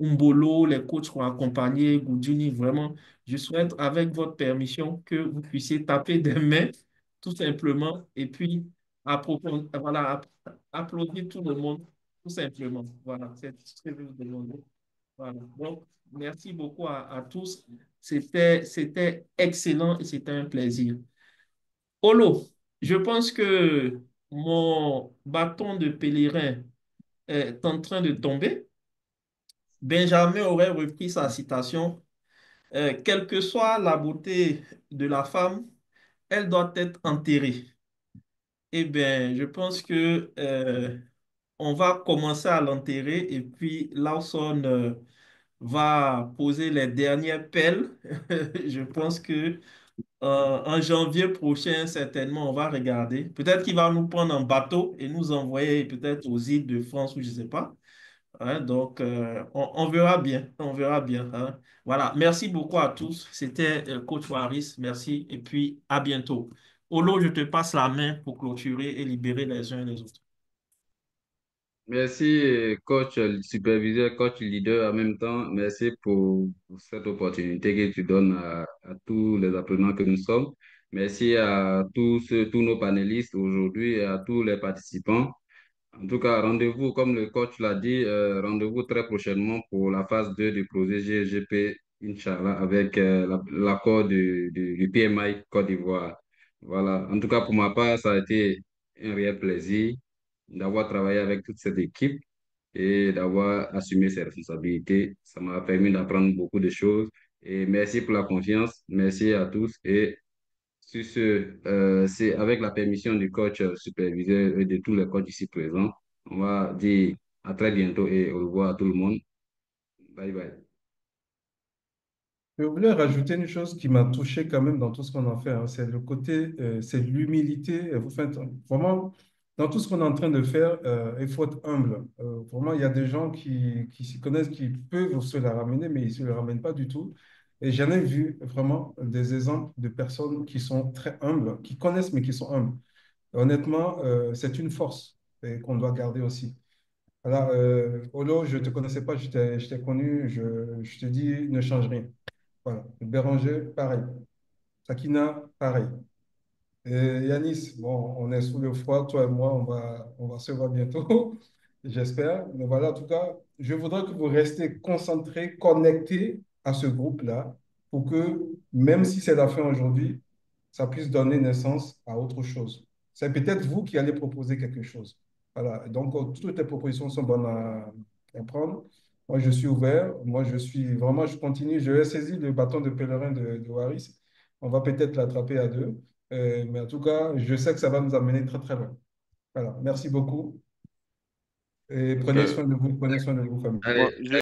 Umbolo, les coachs qui ont accompagné Goudiuni, vraiment, je souhaite, avec votre permission, que vous puissiez taper des mains tout simplement, et puis voilà, applaudir tout le monde, tout simplement. Voilà, c'est ce que je vous demande. Voilà. Donc, merci beaucoup à tous. C'était excellent et c'était un plaisir. Olo, je pense que mon bâton de pèlerin est en train de tomber. Benjamin aurait repris sa citation. Quelle que soit la beauté de la femme, elle doit être enterrée. Eh bien, je pense que on va commencer à l'enterrer et puis Lawson va poser les dernières pelles. Je pense que en janvier prochain, certainement, on va regarder. Peut-être qu'il va nous prendre en bateau et nous envoyer peut-être aux îles de France ou je ne sais pas. Hein, donc, on verra bien. On verra bien. Hein. Voilà. Merci beaucoup à tous. C'était Coach Waris. Merci et puis à bientôt. Olo, je te passe la main pour clôturer et libérer les uns et les autres. Merci, coach superviseur, coach leader en même temps. Merci pour cette opportunité que tu donnes à tous les apprenants que nous sommes. Merci à tous nos panélistes aujourd'hui et à tous les participants. En tout cas, rendez-vous, comme le coach l'a dit, rendez-vous très prochainement pour la phase 2 du projet GGP, Inch'Allah, avec l'accord du PMI Côte d'Ivoire. Voilà. En tout cas, pour ma part, ça a été un réel plaisir d'avoir travaillé avec toute cette équipe et d'avoir assumé ses responsabilités. Ça m'a permis d'apprendre beaucoup de choses. Et merci pour la confiance. Merci à tous. Et sur ce, c'est avec la permission du coach superviseur et de tous les coachs ici présents. On va dire à très bientôt et au revoir à tout le monde. Bye bye. Je voulais rajouter une chose qui m'a touché quand même dans tout ce qu'on a fait, hein. C'est le côté, c'est l'humilité. Vous faites vraiment, dans tout ce qu'on est en train de faire, il faut être humble. Vraiment, il y a des gens qui s'y connaissent, qui peuvent se la ramener, mais ils ne se la ramènent pas du tout. Et j'en ai vu vraiment des exemples de personnes qui sont très humbles, qui connaissent, mais qui sont humbles. Honnêtement, c'est une force et qu'on doit garder aussi. Alors, Olo, je ne te connaissais pas, je t'ai connu, je te dis, ne change rien. Voilà. Béranger, pareil. Sakina, pareil. Et Yanis, bon, on est sous le froid, toi et moi, on va se voir bientôt, j'espère. Mais voilà, en tout cas, je voudrais que vous restiez concentrés, connectés à ce groupe-là, pour que, même si c'est la fin aujourd'hui, ça puisse donner naissance à autre chose. C'est peut-être vous qui allez proposer quelque chose. Voilà. Donc, toutes les propositions sont bonnes à prendre. Moi, je suis ouvert. Moi, je suis vraiment, je continue. Je vais saisir le bâton de pèlerin de Waris. On va peut-être l'attraper à deux. Mais en tout cas, je sais que ça va nous amener très, très loin. Voilà. Merci beaucoup. Et Ok. prenez soin de vous, famille. Moi, Allez,